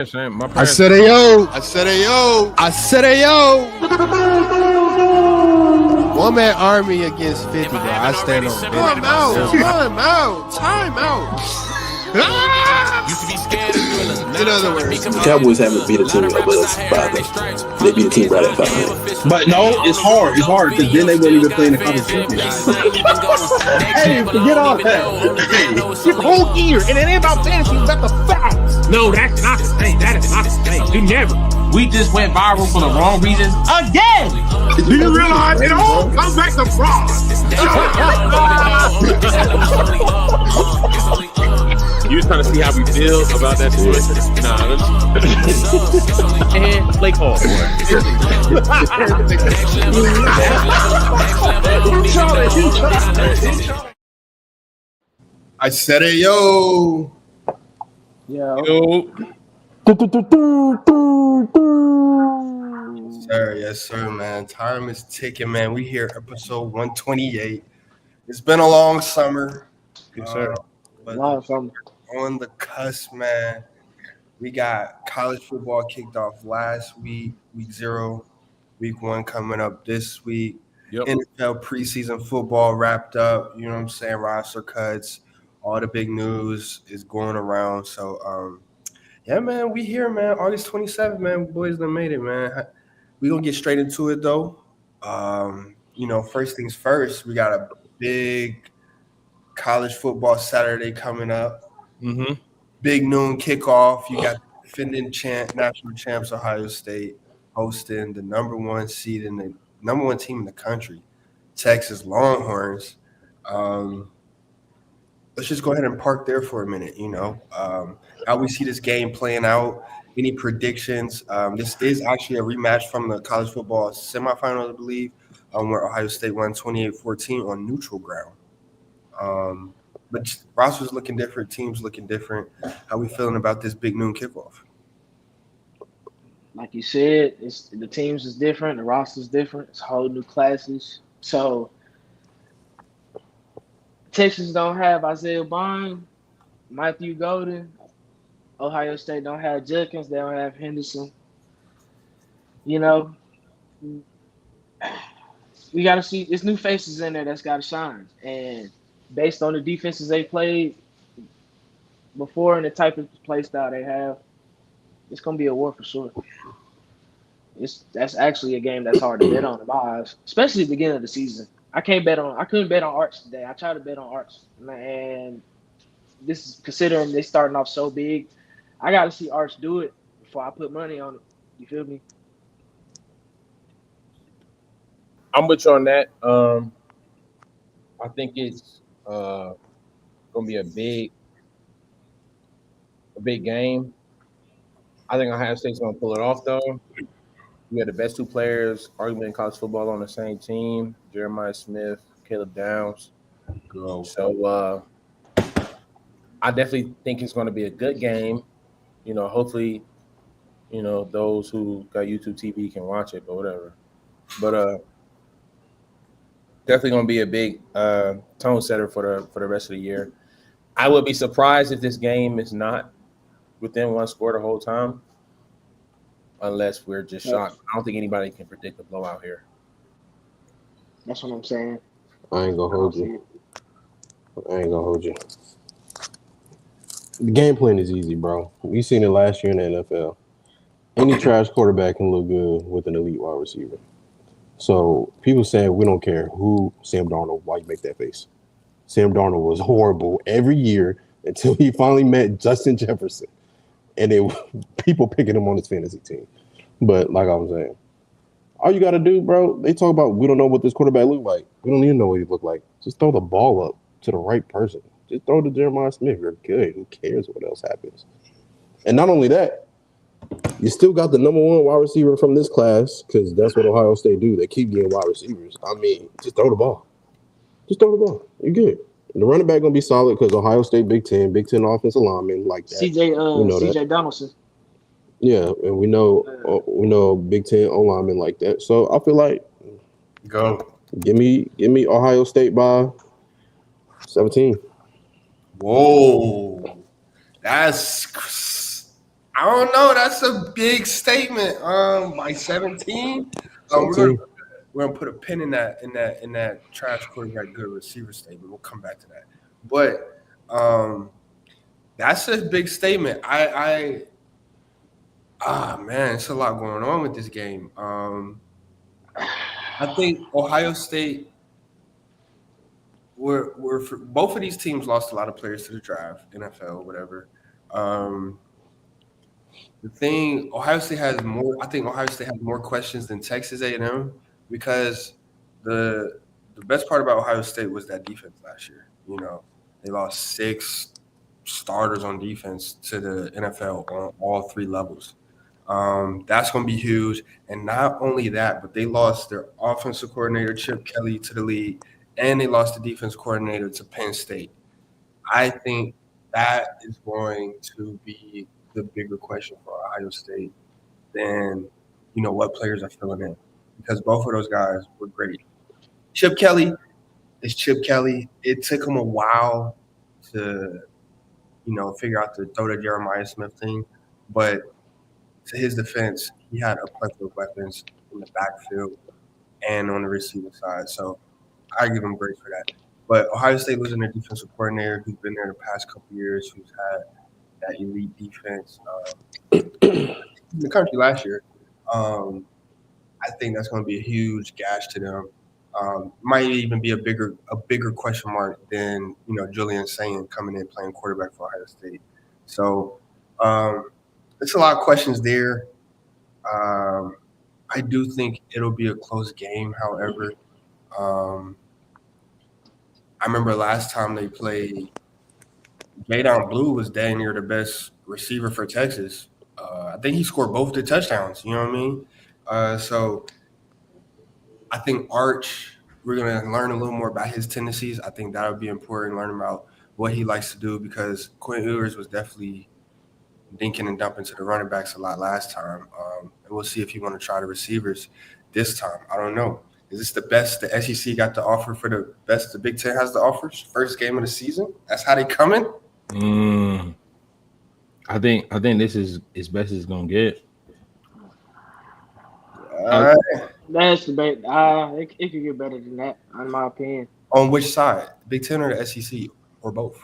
I said AYOO. I said AYOO. I said AYOO. One man army against 50, bro. I stand on 50. Time out. Used to be scared of gorillas. In other words, The Cowboys haven't beat a team above 500. They beat a team right at 500. But no, it's hard. It's hard because then they wouldn't even play in the competition. Hey, forget all that. This whole year, and it ain't about fantasy, it's about the facts. No, that's not the thing. That is not the thing. You never. We just went viral for the wrong reasons again. Do you realize it all comes back to fraud? You was trying to see how we feel about that situation? Nah, and Blake Hall. I said AYOO. Yo. Yes, sir, man. Time is ticking, man. We here, episode 128. It's been a long summer. Yes, sir. But Long summer. on the cusp, man. We got college football kicked off last week, week 0. Week 1 coming up this week. Yep. NFL preseason football wrapped up. You know what I'm saying? Roster cuts. All the big news is going around. So, yeah, man, we here, man. August 27th, man. Boys done made it, man. We gonna get straight into it, though. First things first, we got a big college football Saturday coming up. Mm-hmm. Big noon kickoff. You got defending national champs Ohio State hosting the number 1 seed in the number 1 team in the country, Texas Longhorns. Let's just go ahead and park there for a minute. How we see this game playing out. Any predictions? This is actually a rematch from the college football semifinal, I believe, where Ohio State won 28-14 on neutral ground. But rosters looking different, teams looking different. How we feeling about this big noon kickoff? Like you said, the teams is different, the roster's different. It's whole new classes. So Texas don't have Isaiah Bond, Matthew Golden. Ohio State don't have Judkins. They don't have Henderson. We got to see. There's new faces in there that's got to shine. And based on the defenses they played before and the type of play style they have, it's going to be a war for sure. That's actually a game that's hard to bet on in my eyes, especially at the beginning of the season. I couldn't bet on Arch today. I tried to bet on Arch, and this is considering they starting off so big. I got to see Arch do it before I put money on it. You feel me? I'm with you on that. I think it's gonna be a big game. I think Ohio State's gonna pull it off, though. We had the best 2 players, arguably in college football, on the same team: Jeremiah Smith, Caleb Downs. So I definitely think it's going to be a good game. Hopefully, those who got YouTube TV can watch it, but whatever. But definitely going to be a big tone setter for the rest of the year. I would be surprised if this game is not within 1 score the whole time, unless we're just shocked. I don't think anybody can predict a blowout here. That's what I'm saying. I ain't gonna hold you. The game plan is easy, bro. We seen it last year in the NFL. Any trash quarterback can look good with an elite wide receiver. So people saying we don't care who Sam Darnold, why you make that face? Sam Darnold was horrible every year until he finally met Justin Jefferson. And people picking him on his fantasy team. But like I was saying, all you got to do, bro, they talk about we don't know what this quarterback look like. We don't even know what he look like. Just throw the ball up to the right person. Just throw to Jeremiah Smith. You're good. Who cares what else happens? And not only that, you still got the number 1 wide receiver from this class because that's what Ohio State do. They keep getting wide receivers. I mean, just throw the ball. You're good. And the running back going to be solid because Ohio State Big Ten offensive lineman like that. CJ Donaldson. Yeah, and we know Big Ten O-lineman like that. So I feel like Go. Give me Ohio State by 17. Whoa. That's I don't know. That's a big statement. By 17, we're 17. gonna put a pin in that trash quarterback good receiver statement. We'll come back to that. But that's a big statement. Man, it's a lot going on with this game. I think Ohio State. Both of these teams lost a lot of players to the draft, NFL, whatever. The thing, Ohio State has more. I think Ohio State has more questions than Texas A&M because the best part about Ohio State was that defense last year. You know, they lost 6 starters on defense to the NFL on all 3 levels. That's going to be huge. And not only that, but they lost their offensive coordinator, Chip Kelly, to the league, and they lost the defense coordinator to Penn State. I think that is going to be the bigger question for Ohio State than, what players are filling in. Because both of those guys were great. Chip Kelly is Chip Kelly. It took him a while to, figure out the throw to Jeremiah Smith thing. But to his defense, he had a plethora of weapons in the backfield and on the receiving side. So I give him grace for that. But Ohio State losing their defensive coordinator who's been there the past couple of years, who's had that elite defense in the country last year. I think that's going to be a huge gash to them. Might even be a bigger question mark than Julian Sayin coming in playing quarterback for Ohio State. So it's a lot of questions there. I do think it'll be a close game. However, I remember last time they played, Jadon Blue was dang near the best receiver for Texas. I think he scored both the touchdowns. You know what I mean? So I think Arch, we're going to learn a little more about his tendencies. I think that would be important, learning about what he likes to do because Quinn Ewers was definitely dinking and dumping to the running backs a lot last time. And we'll see if he want to try the receivers this time. I don't know. Is this the best the SEC got to offer for the best the Big Ten has to offer? First game of the season? That's how they coming? I think this is as best as it's gonna get. That's debate. It could get better than that, in my opinion. On which side? Big Ten or the SEC or both?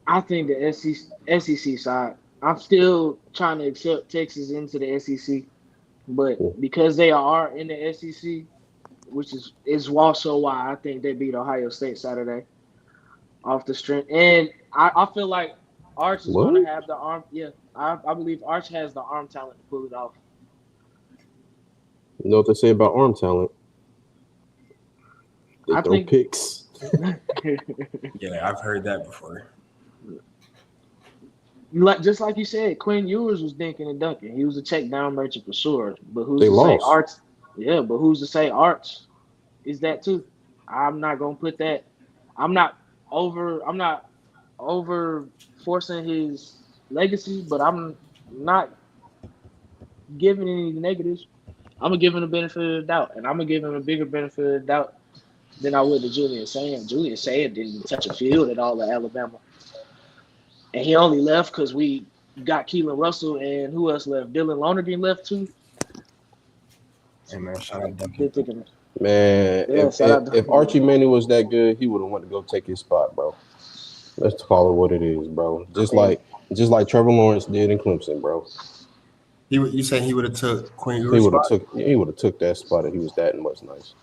I think the SEC side. I'm still trying to accept Texas into the SEC, but because they are in the SEC, which is also why I think they beat Ohio State Saturday off the strength. And I feel like Arch is going to have the arm. Yeah, I believe Arch has the arm talent to pull it off. You know what they say about arm talent? They throw picks. Yeah, I've heard that before. Just like you said, Quinn Ewers was dinking and dunking. He was a check down merchant for sure. But who's They to lost. say Arch? Yeah, but who's to say Arch is that too? I'm not gonna put that. I'm not over forcing his legacy, but I'm not giving any negatives. I'm gonna give him the benefit of the doubt, and I'm gonna give him a bigger benefit of the doubt than I would to Julian Sayin. Julian Sayin didn't touch a field at all at Alabama. And he only left because we got Keelan Russell and who else left? Dylan Lonergan left too. Hey man, shout out Duncan. Man, Yeah, if Archie Manning was that good, he would have wanted to go take his spot, bro. Let's call it what it is, bro. Just like Trevor Lawrence did in Clemson, bro. You saying he would have took Quinn He Ewers' would have spot? he would have took that spot if he was that much nice.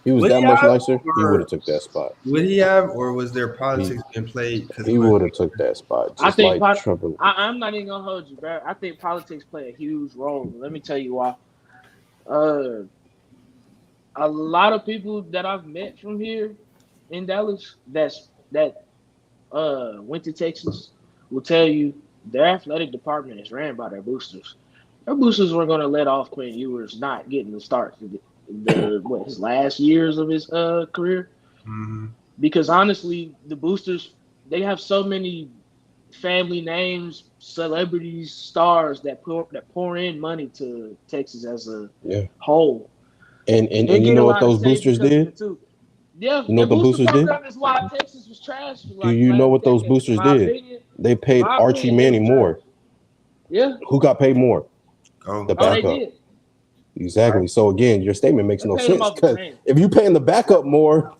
He was that much nicer. He would have took that spot. Would he have, or was there politics being played? He would have took that spot. I think Trevor. I'm not even gonna hold you, bro. I think politics play a huge role. Let me tell you why. A lot of people that I've met from here in Dallas that went to Texas will tell you their athletic department is ran by their boosters. Their boosters were going to let off Quinn Ewers not getting the start his last years of his career. Mm-hmm. Because honestly, the boosters, they have so many family names, celebrities, stars that pour in money to Texas as a whole. And you know what those boosters did? Yeah, you know what the boosters did? Is why Texas was trash. Do you know what those boosters did? They paid My Archie opinion, Manning more. Yeah. Who got paid more? Go. The Oh, they backup. did. Exactly. So again, your statement makes They no paid him sense off his because name. if you paying the backup more,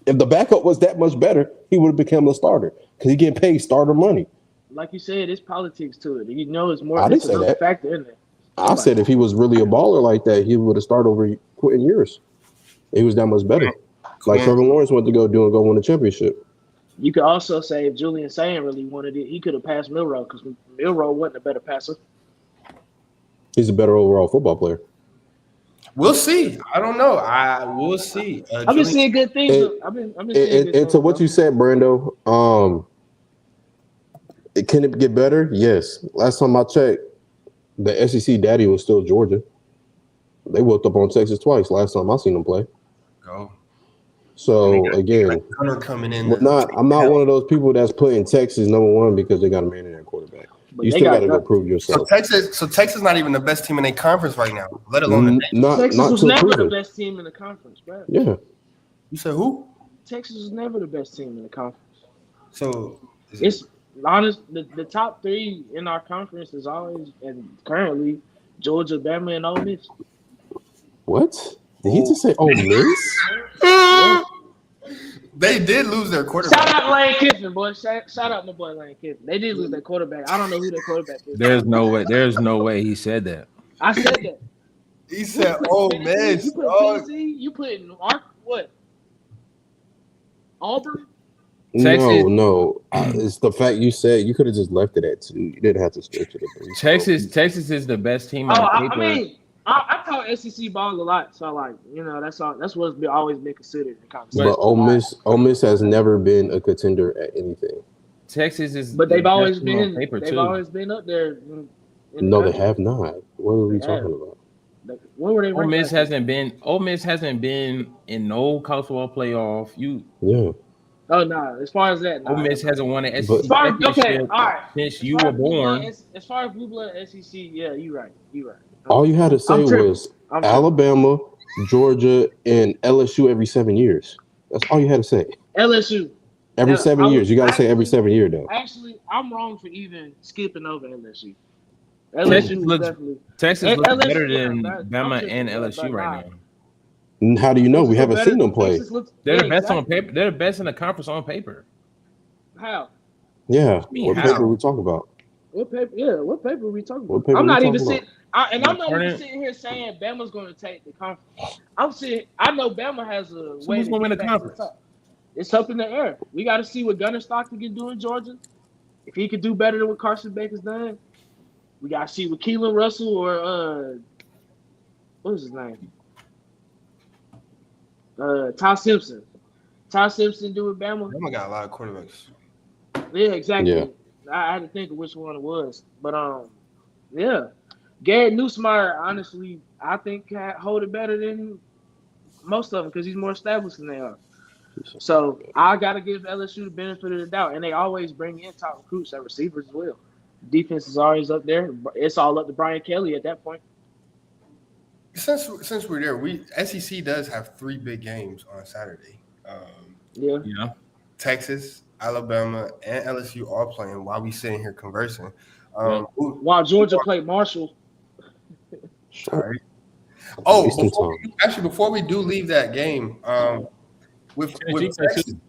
if the backup was that much better, he would have become the starter because he getting paid starter money. Like you said, it's politics to it. You know, it's more. I didn't It's say another that. factor in there. I said if he was really a baller like that, he would have started over Quentin years. He was that much better. Like Trevor Lawrence went to go win a championship. You could also say if Julian Sand really wanted it, he could have passed Milroe because Milroe wasn't a better passer. He's a better overall football player. We'll see. I don't know. We'll see. I've been seeing good things. I've been seeing good things. To what you said, Brando, can it get better? Yes. Last time I checked, the SEC daddy was still Georgia. They whooped up on Texas twice. Last time I seen them play. Go. So again, Hunter coming in. I'm not one of those people that's putting Texas number one because they got a man in their quarterback. But You still got to go prove yourself. So Texas not even the best team in their conference right now, let alone the Texas was never the best team in the conference, bro. Yeah. You said who? Texas was never the best team in the conference. So it's honest. The top three in our conference is always and currently Georgia, Bama, and Ole Miss. What? Did he just say Ole Miss? Yeah. They did lose their quarterback. Shout out Lane Kiffin, boy. Shout out my boy Lane Kiffin. They did lose their quarterback. I don't know who their quarterback is. There's no way. There's no way he said that. I said that. He said, "Oh man, You put Tennessee. You put in what? Auburn. Texas. No. It's the fact you said you could have just left it at 2. You didn't have to stretch it at 3. Texas is the best team on paper. I taught SEC ball a lot, so like that's all. That's what's always been considered in conversation. But Ole Miss has never been a contender at anything. Texas is, but they've always been. Paper They've too. always been up there. No, they have not. What are we talking about? Where were they? Ole Miss hasn't been in no college football playoff. Yeah. Oh no! As far as that, Ole Miss hasn't won an SEC all championship right. since you were born. As far as blue blood SEC, yeah, you're right. All you had to say was Alabama, Georgia, and LSU every 7 years. That's all you had to say. LSU. Every 7 years. You got to say every 7 year, though. Actually, I'm wrong for even skipping over LSU. Texas looks better than Bama and LSU right now. How do you know? We haven't seen them play. They're the best on paper. They're the best in the conference on paper. How? Yeah. What paper are we talking about? What paper? Yeah, what paper are we talking about? I'm not even sitting. I'm not even sitting here saying Bama's going to take the conference. I know Bama has a way to win the conference. It's up in the air. We got to see what Gunnar Stockton can do in Georgia. If he could do better than what Carson Baker's done, we got to see what Keelan Russell or what is his name? Ty Simpson. Ty Simpson do with Bama. Bama got a lot of quarterbacks. Yeah, exactly. Yeah. I had to think of which one it was. But yeah. Garrett Nussmeier, honestly, I think can hold it better than most of them because he's more established than they are. So I got to give LSU the benefit of the doubt. And they always bring in top recruits at receivers as well. Defense is always up there. It's all up to Brian Kelly at that point. Since we're there, SEC does have 3 big games on Saturday. Yeah. Texas, Alabama, and LSU all playing while we sitting here conversing. While Georgia played Marshall. Sorry. Before we do leave that game, with Texas, you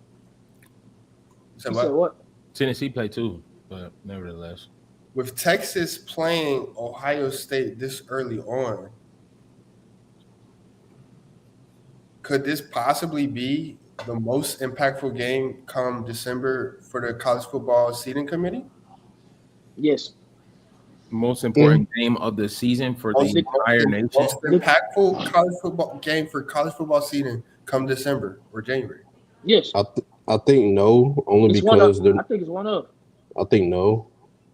said what? Tennessee played too, but nevertheless, with Texas playing Ohio State this early on, could this possibly be the most impactful game come December for the college football seeding committee? Yes. Most important game of the season for the entire nation. Most impactful college football game for college football season come December or January. Yes. I think no, only because I think it's one of. I think no,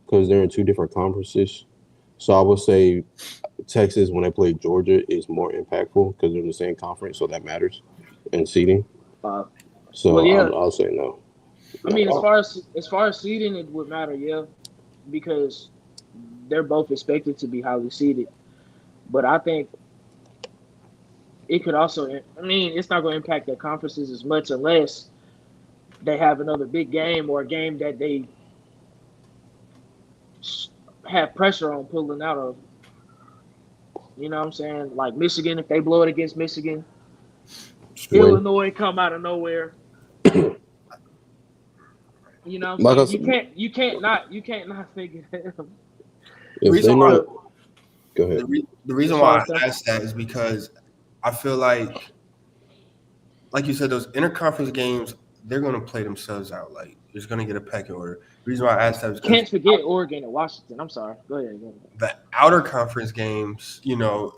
because they're in 2 different conferences. So I would say Texas, when they play Georgia, is more impactful because they're in the same conference, so that matters in seeding. I'll say no. I mean, as far as seeding, it would matter, because they're both expected to be highly seeded. But I think it could also. I mean, it's not going to impact their conferences as much unless they have another big game or a game that they have pressure on pulling out of. You know what I'm saying? Like Michigan, if they blow it against Michigan, Win. Illinois come out of nowhere. You know what I'm Like I saying? said, You can't not think of them. The if reason they why not, go ahead. the reason why I asked that is because I feel like you said, those interconference games, they're going to play themselves out. Like, it's going to get a pecking order. The reason why I asked that is because Can't forget Oregon and Washington. I'm sorry. Go ahead. the outer conference games,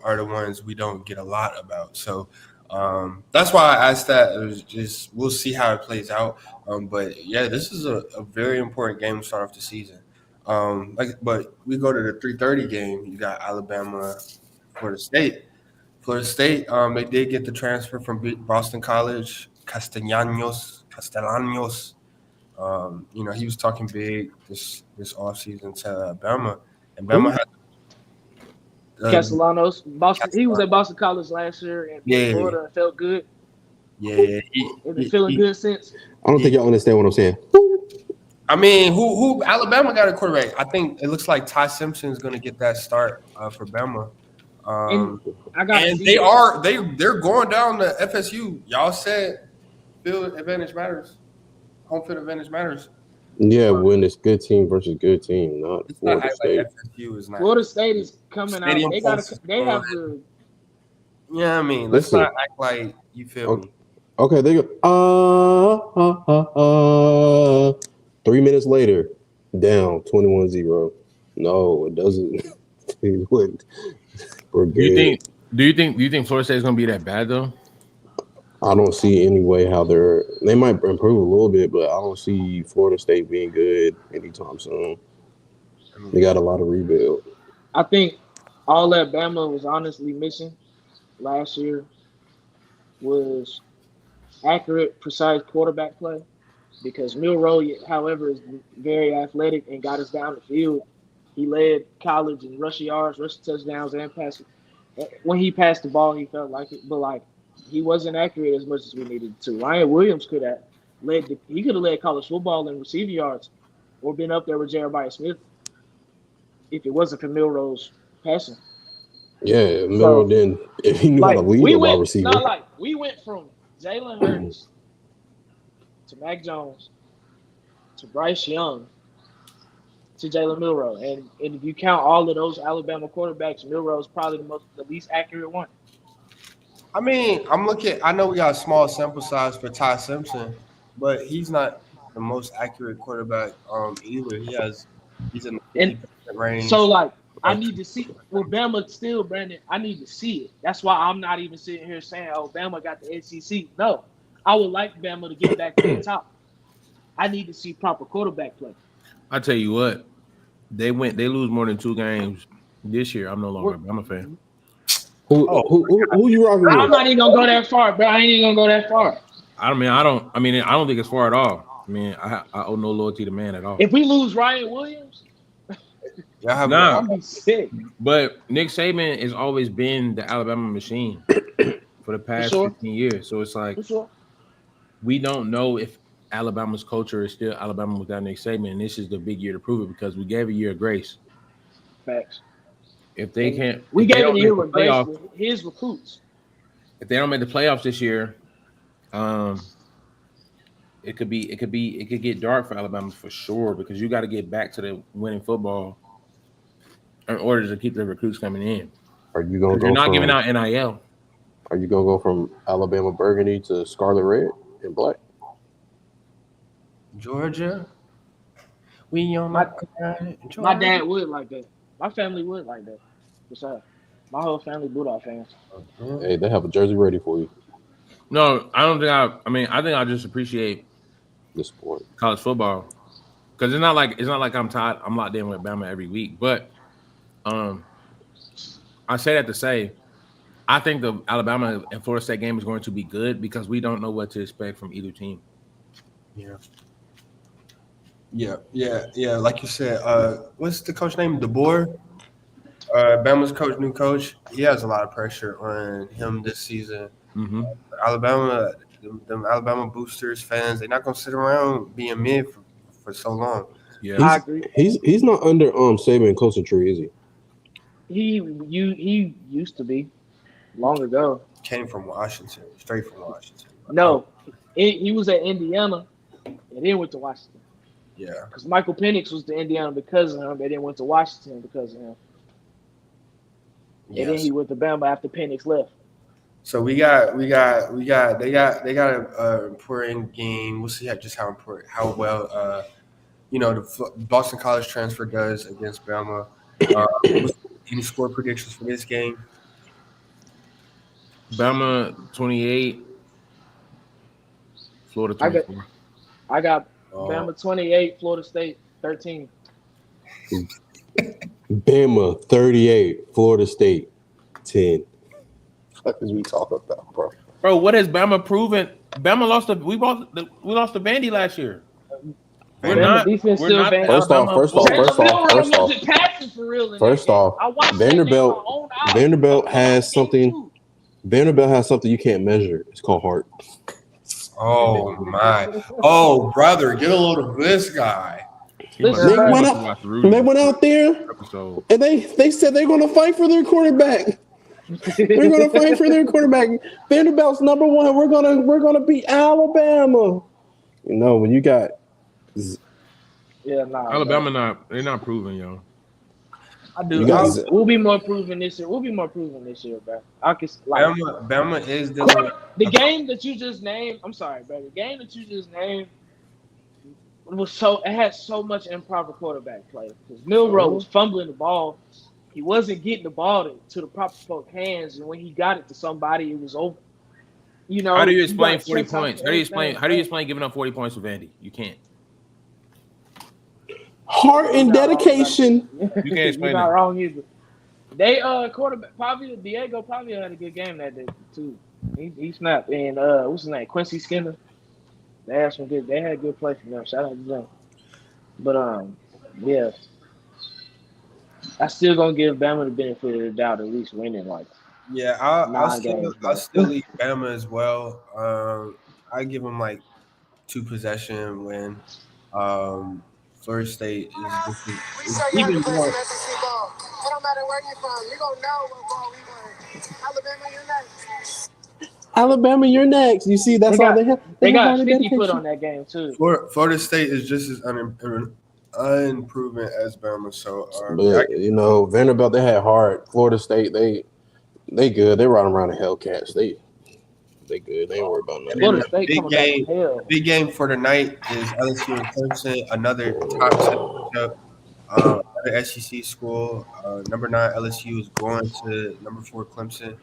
are the ones we don't get a lot about. So that's why I asked that. It was just, we'll see how it plays out. But yeah, this is a very important game to start off the season. But we go to the 3:30 game. You got Alabama, Florida State. Florida State, they did get the transfer from Boston College, Castellanos. He was talking big this offseason to Bama, and Bama had Castellanos, Boston. He was at Boston College last year in yeah, Florida and felt good. yeah. It been feeling good since. I don't think y'all understand what I'm saying. I mean, who Alabama got a quarterback? I think it looks like Ty Simpson is going to get that start for Bama. And I got And they're going down to FSU. Y'all said field advantage matters. Home field advantage matters. Yeah, when it's good team versus good team, not It's not Florida act State. like FSU is not. Florida State is coming out. Stadium They have the. Yeah, I mean, let's Listen. not act like you feel me. Okay, they go. 3 minutes later, down 21-0. No, it doesn't. It wouldn't. We're good. Do you think Florida State is going to be that bad though? I don't see any way how they might improve a little bit, but I don't see Florida State being good anytime soon. They got a lot of rebuild. I think all that Bama was honestly missing last year was accurate, precise quarterback play. Because Milroe, however, is very athletic and got us down the field. He led college in rushing yards, rushing touchdowns, and passing. When he passed the ball, he felt like it, but he wasn't accurate as much as we needed to. Ryan Williams could have led college football in receiving yards, or been up there with Jeremiah Smith if it wasn't for Milroe's passing. Yeah, Milroe didn't. If he knew how to lead a wide receiver. We went from Jalen Hurts to Mac Jones to Bryce Young to Jalen Milroe, and if you count all of those Alabama quarterbacks, Milroe is probably the least accurate one. I mean, I know we got a small sample size for Ty Simpson, but he's not the most accurate quarterback either. He's in the 50% range. So I need to see with Bama still, Brandon. I need to see it. That's why I'm not even sitting here saying, "Oh, Bama got the SEC." No, I would like Bama to get back to the top. I need to see proper quarterback play. I tell you what, they lose more than 2 games this year. I'm no longer a Bama fan. Who you rocking with? I'm not even gonna go that far, bro. I ain't even gonna go that far. I don't think it's far at all. I mean, I owe no loyalty to man at all. If we lose Ryan Williams, Nah. I'm be sick. But Nick Saban has always been the Alabama machine for the past 15 years. So it's like we don't know if Alabama's culture is still Alabama without Nick Saban, and this is the big year to prove it because we gave a year of grace. Facts. If they can't, we if they gave don't a year make of the grace playoffs, with his recruits. if they don't make the playoffs this year, it could get dark for Alabama for sure because you got to get back to the winning football in order to keep the recruits coming in. Are you gonna go? You're not giving out NIL. Are you gonna go from Alabama burgundy to scarlet red and black? Georgia, we on My dad would like that. My family would like that. Besides, my whole family Bulldog fans. Hey, they have a jersey ready for you. No, I don't think I think I just appreciate the sport, college football, because it's not like I'm tired. I'm locked in with Bama every week, but I say that to say, I think the Alabama and Florida State game is going to be good because we don't know what to expect from either team. Yeah. Like you said, what's the coach name? DeBoer. Bama's new coach. He has a lot of pressure on him this season. Mm-hmm. Them Alabama boosters, fans, they're not gonna sit around being mid for so long. Yeah. I agree. He's not under Saban and coaching tree, is he? He used to be long ago. Came from Washington, straight from Washington. No, he was at Indiana and then went to Washington. Yeah. Because Michael Penix was to Indiana because of him, and then went to Washington because of him. And then Yes. he went to Bama after Penix left. So they got a important game. We'll see how well the Boston College transfer does against Bama. Any score predictions for this game? Bama 28, Florida 24. I got Bama 28, Florida State 13. Bama 38, Florida State 10. What is we talking about, bro? Bro, what has Bama proven? Bama lost we lost to Vandy last year. We're not. Defense We're still not. bad. First off, Vanderbilt has something. Vanderbilt has something you can't measure. It's called heart. Oh my! Oh brother, get a load of this guy. They went out there and they said they're going to fight for their quarterback. They're going to fight for their quarterback. Vanderbilt's number one. We're gonna beat Alabama. When you got Alabama, they're not proving, yo. I do. We'll be more proven this year. Bro. Bama is dealing the game that you just named. I'm sorry, bro. The game that you just named it had so much improper quarterback play because Milroe was fumbling the ball. He wasn't getting the ball to the proper folk hands, and when he got it to somebody, it was over. How do you explain 40 points? How do you explain giving up 40 points to Vandy? You can't. Heart and dedication. You can't explain You're not that. wrong either. They quarterback Diego Pavia had a good game that day too. He snapped, and what's his name? Quincy Skinner. They had some good. They had good play from them. Shout out to them. But yeah, I still gonna give Bama the benefit of the doubt, at least winning like. Yeah, I'll still leave Bama as well. I give them like 2 possession win. Florida State is even more. It don't matter where you're from. You're going to know what ball we win. Alabama, you're next. Alabama, you're next. You see, that's all they have. They got 50 foot on that game, too. Florida State is just as unproven as Bama. So, but, Vanderbilt, they had heart. Florida State, they good. They run around the Hellcats. They good. They ain't worried about nothing. Big game for the night is LSU and Clemson. Another top 7 matchup. Another SEC school. Number 9 LSU is going to number 4 Clemson.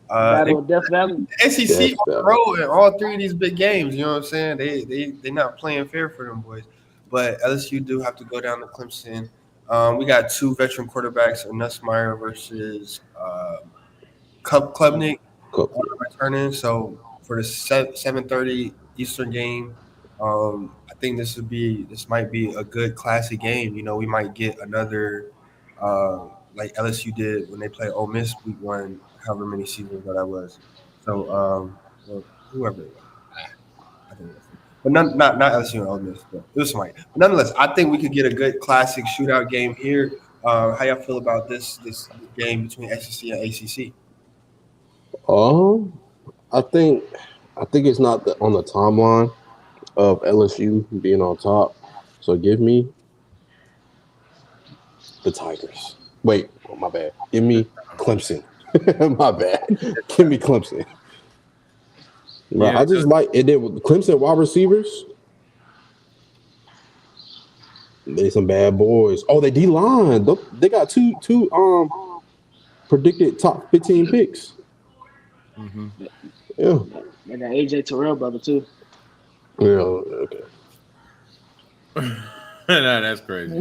Battle of Death Valley. SEC on the road in all 3 of these big games. You know what I'm saying? They're not playing fair for them boys. But LSU do have to go down to Clemson. We got 2 veteran quarterbacks, Nussmeier versus Klubnik. Returning. So for the 7:30 Eastern game, I think this might be a good classic game. We might get another like LSU did when they played Ole Miss week 1, however many seasons ago that was. So whoever it was. I think that's it. But not LSU and Ole Miss, but it was somebody. But nonetheless, I think we could get a good classic shootout game here. How y'all feel about this game between SEC and ACC? I think it's not on the timeline of LSU being on top. So give me the Tigers. Wait, my bad. Give me Clemson. My bad. Give me Clemson. I just like it. With Clemson wide receivers. They some bad boys. Oh, they D-line. They got two predicted top 15 picks. Mm-hmm. Yeah. And that AJ Terrell brother too. Yeah. Okay. That's crazy.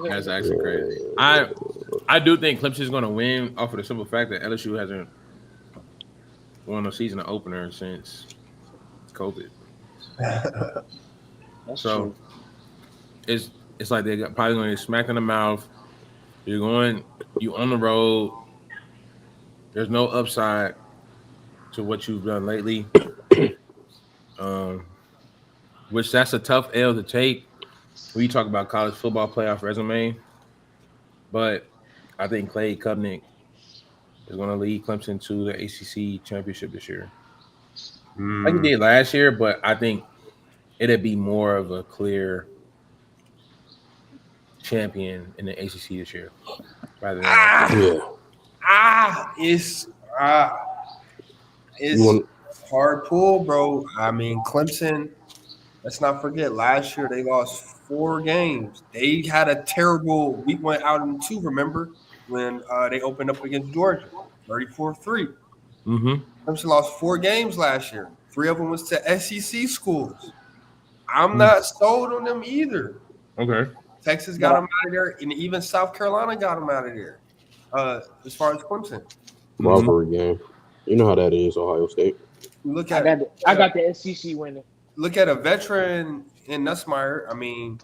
That's actually crazy. I do think Clemson's going to win off of the simple fact that LSU hasn't won a season opener since COVID. So it's like they're probably going to get smacked in the mouth. You on the road. There's no upside to what you've done lately, which that's a tough L to take. we talk about college football playoff resume, but I think Clay Cubnick is going to lead Clemson to the ACC championship this year, like he did last year. But I think it'd be more of a clear champion in the ACC this year, rather than last year. Yeah. It's You want hard pull, bro. I mean, Clemson. Let's not forget, last year they lost 4 games. They had a terrible week 1 out in 2. Remember when they opened up against Georgia, 34-3. Mm-hmm. Clemson lost 4 games last year. 3 of them was to SEC schools. I'm not sold on them either. Okay. Texas got them out of there, and even South Carolina got them out of there. As far as Clemson, rivalry game. You know how that is, Ohio State. look I at got the SEC winning. look at a veteran in Nussmeier. I mean,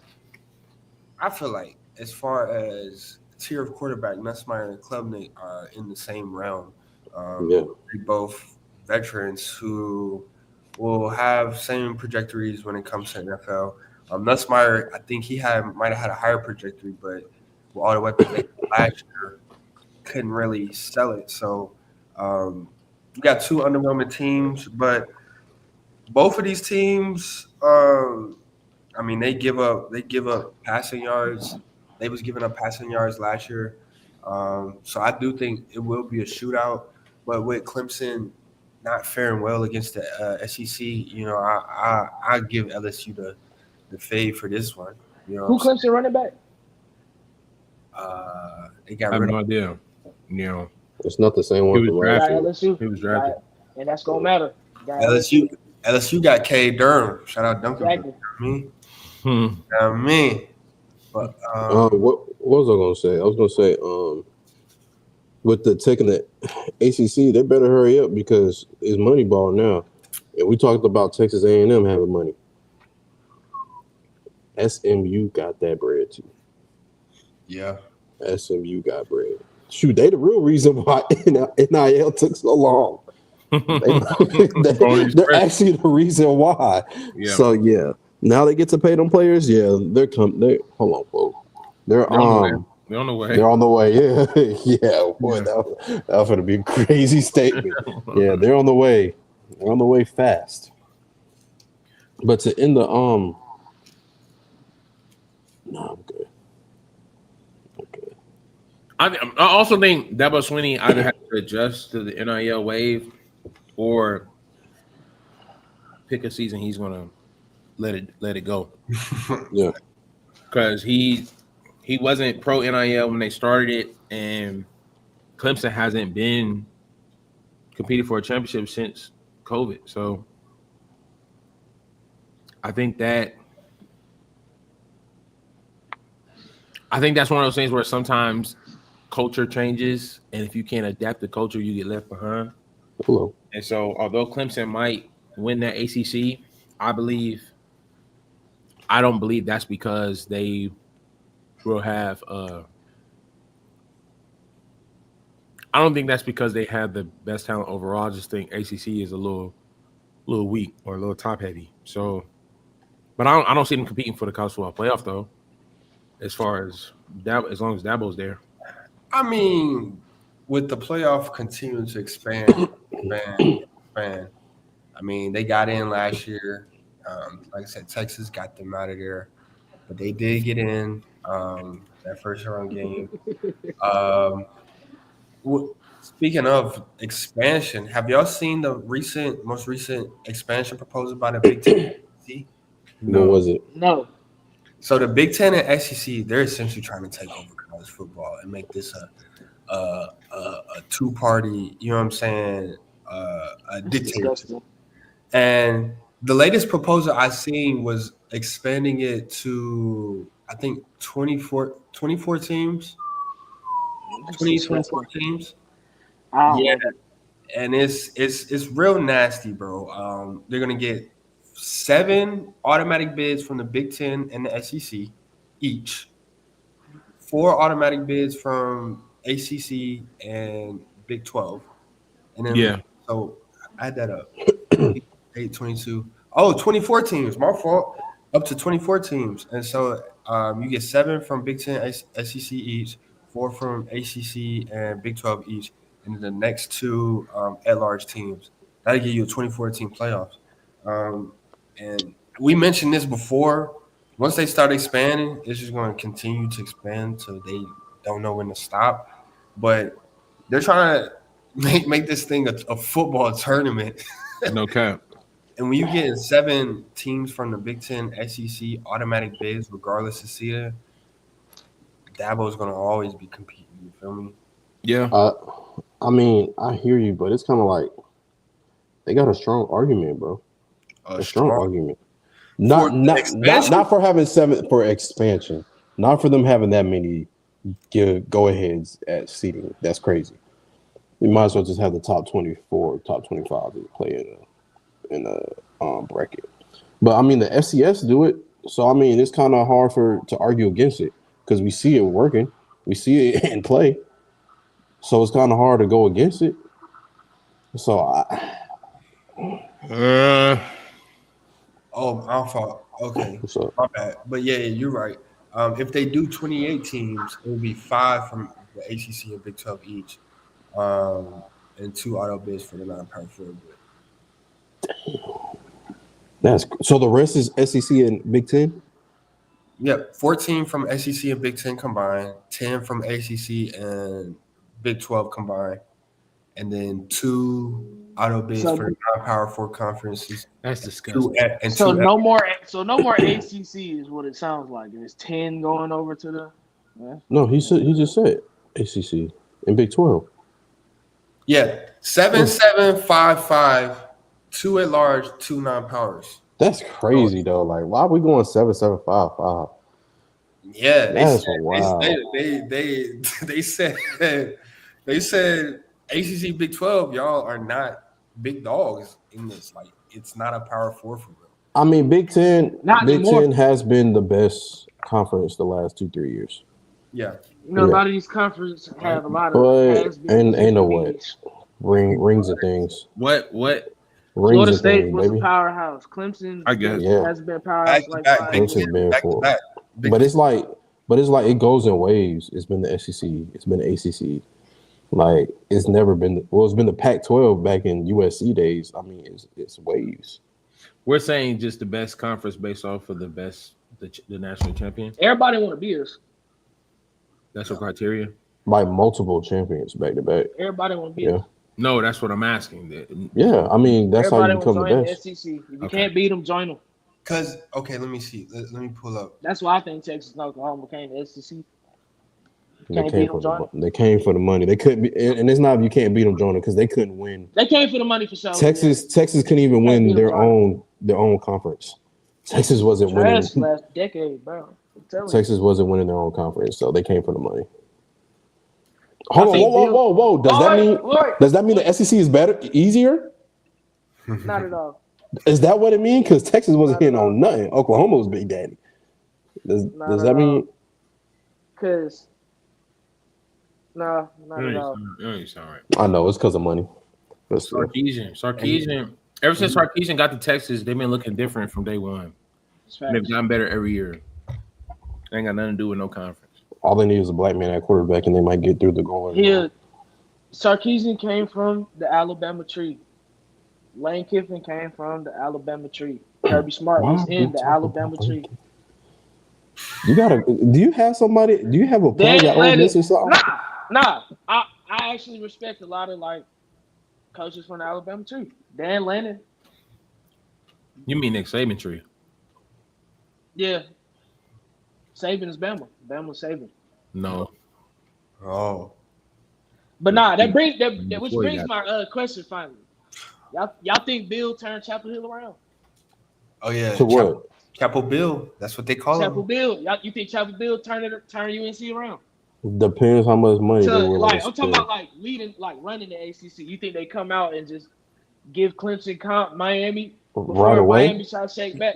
I feel like as far as tier of quarterback, Nussmeier and Klubnik are in the same realm. Yeah. They're both veterans who will have same trajectories when it comes to NFL. Nussmeier, I think he might have had a higher trajectory, but with all the weapons they had last year, couldn't really sell it. So you got 2 underwhelming teams, but both of these teams, I mean, they give up passing yards. They was giving up passing yards last year. So I do think it will be a shootout. But with Clemson not faring well against the SEC, you know, I give LSU the fade for this one. You know, Who Clemson running back? they I got have rid no of idea. You know, It's not the same one He from was last Got year. LSU. he was drafted. And that's gonna matter. Got LSU got K Durham. Shout out Duncan. Exactly. I mean, but What was I gonna say? I was gonna say, with the taking the ACC, they better hurry up because it's money ball now. And we talked about Texas A&M having money. SMU got that bread too. yeah. SMU got bread. Shoot, they the real reason why NIL took so long. They're actually the reason why. Yeah. So yeah, now they get to pay them players. Yeah, they're hold on, folks. They're on the way. They're on the way. Yeah, yeah. Boy, that was gonna be a crazy statement. Yeah, they're on the way. They're on the way fast. But to end the no, I'm good. Okay. I also think Dabo Swinney either has to adjust to the NIL wave or pick a season he's gonna let it go. Yeah, because he wasn't pro NIL when they started it, and Clemson hasn't been competing for a championship since COVID. So I think that's one of those things where sometimes culture changes, and if you can't adapt the culture, you get left behind. hello. And so, although Clemson might win that ACC, I don't believe that's because they will have. I don't think that's because they have the best talent overall. I just think ACC is a little weak or a little top heavy. So, but I don't see them competing for the college football playoff though. As far as as long as Dabo's there. I mean, with the playoff continuing to expand, I mean, they got in last year. Like I said, Texas got them out of there, but they did get in that first round game. Speaking of expansion, have y'all seen the most recent expansion proposal by the Big Ten? What was it? No. So the Big Ten and SEC, they're essentially trying to take over college football and make this a two-party, you know what I'm saying, a dictatorship. And the latest proposal I seen was expanding it to, I think, 24 teams. 24 teams. Yeah, and it's real nasty, bro. They're gonna get 7 automatic bids from the Big Ten and the SEC each, 4 automatic bids from ACC and Big 12, and then so add that up. 8, 22. Oh, 24 teams. My fault. Up to 24 teams, and so you get 7 from Big Ten, SEC each, 4 from ACC and Big 12 each, and then the next 2 at-large teams. That'll give you a 24-team playoffs. And we mentioned this before. Once they start expanding, it's just going to continue to expand till they don't know when to stop. But they're trying to make this thing a football tournament. No cap. And when you get 7 teams from the Big Ten, SEC, automatic bids, regardless of seed, Dabo's going to always be competing. You feel me? Yeah. I mean, I hear you, but it's kind of like they got a strong argument, bro. A strong argument. Not for having 7 for expansion. Not for them having that many go aheads at seeding. That's crazy. You might as well just have the top 24, top 25 to play in a bracket. But I mean, the FCS do it, so I mean, it's kind of hard to argue against it because we see it working, we see it in play, so it's kind of hard to go against it. So my fault. Okay, my bad. But yeah, you're right. If they do 28 teams, it will be 5 from the ACC and Big 12 each, and 2 auto bids for the non-power forward. That's so. The rest is SEC and Big Ten. Yep, 14 from SEC and Big Ten combined, 10 from ACC and Big 12 combined, and then 2 auto bids for the non-power 4 conferences. That's disgusting. No more ACC is what it sounds like. There's 10 going over to the. Yeah. No, he just said ACC and Big 12. Yeah, 7, 7, 5, 5. 2 at large, 2 non-powers. That's crazy though. Like, why are we going 7, 7, 5, 5? Yeah, that's wild. They said ACC Big 12, y'all are not big dogs in this. Like, it's not a power 4 for real. I mean, Big Ten has been the best conference the last 2-3 years. Yeah, a lot of these conferences have a lot of. But ain't no what rings and things. What? Florida State was a powerhouse. Clemson, I guess, has been a powerhouse. Clemson's been for. But it's like it goes in waves. It's been the SEC. It's been the ACC. Like, it's never been. Well, it's been the Pac-12 back in USC days. I mean, it's waves. We're saying just the best conference based off of the national champion. Everybody want to be us. That's a criteria. Like multiple champions back to back. Everybody want to be us. No, that's what I'm asking. Yeah, I mean, that's everybody how you become the best. SEC. If you can't beat them, join them. Because, okay, let me see. Let me pull up. That's why I think Texas and Oklahoma became the SEC. They came for the money. They couldn't be, and it's not you can't beat them, Jonah, because they couldn't win. They came for the money for sure. Texas couldn't even win their own conference. Texas wasn't winning last decade, bro. Texas wasn't winning their own conference, so they came for the money. Hold on, whoa! Does that mean the SEC is better, easier? Not at all. Is that what it means? Because Texas wasn't hitting on nothing. Oklahoma was Big Daddy. Does that mean? Because not at all. I know it's because of money. Sarkisian. Ever since Sarkisian got to Texas, they've been looking different from day one. They've gotten better every year. They ain't got nothing to do with no conference. All they need is a black man at quarterback, and they might get through the goal. Sarkisian came from the Alabama tree. Lane Kiffin came from the Alabama tree. Kirby Smart was in the Alabama tree. Do you have somebody? Do you have a player on this or something? Nah. I actually respect a lot of coaches from the Alabama tree. Dan Lannon. You mean Nick Saban tree? Yeah. Saban is Bama. Bama's Saban. No. Oh. But that brings my question finally. Y'all think Bill turned Chapel Hill around? Oh yeah. To what? Chapel Bill. That's what they call him. Chapel Bill. You think Chapel Bill turn UNC around? Depends how much money they were. I'm talking about running the ACC. You think they come out and just give Clemson Miami right away? Miami try to shake back.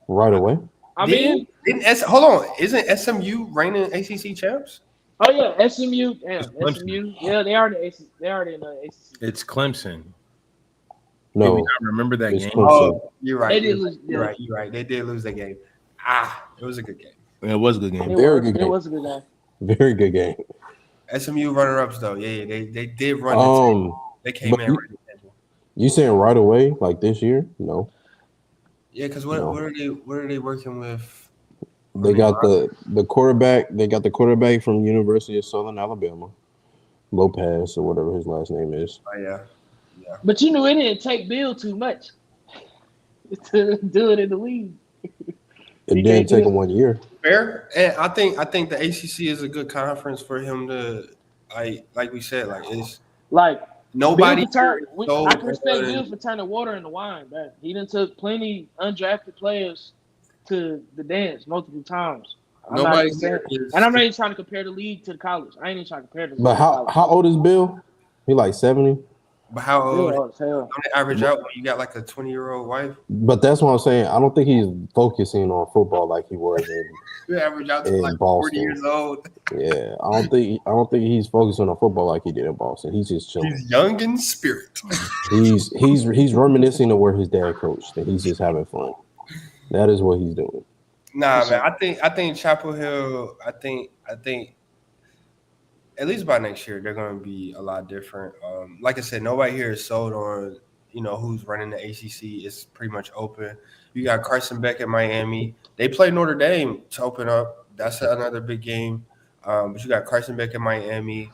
Right away. Hold on. Isn't SMU reigning ACC champs? Oh yeah, SMU. Damn, SMU. Yeah, they are in the ACC. They are in the ACC. It's Clemson. No, I remember that game. Oh, you're right. They did lose. You're right. They did lose that game. It was a good game. It was a good game. Very good It game. was a good game. Very good game. SMU runner-ups though. Yeah, they did run the table. They came but in right the table. you saying right away, like this year? No. Yeah, because what are they working with? They got the quarterback. They got the quarterback from University of Southern Alabama, Lopez or whatever his last name is. Oh yeah. But you knew it didn't take Bill too much to do it in the league. It didn't take him 1 year. Fair, and I think the ACC is a good conference for him to, like we said, like it's like nobody. I can respect Bill for turning water into wine, man. He done took plenty undrafted players to the dance multiple times. I'm not even trying to compare the league to the college. I ain't even trying to compare the league. But how old is Bill? He like 70. But how old? Bill as hell. How many average out when you got like a 20-year-old wife? But that's what I'm saying. I don't think he's focusing on football like he was You average out to in like Boston. 40 years old. Yeah, I don't think he's focusing on football like he did in Boston. He's just chilling. He's young in spirit. He's reminiscing of where his dad coached, and he's just having fun. That is what he's doing. Nah, man. I think Chapel Hill. I think at least by next year they're going to be a lot different. Like I said, nobody here is sold on who's running the ACC. It's pretty much open. You got Carson Beck at Miami. They play Notre Dame to open up. That's another big game. But you got Carson Beck at Miami.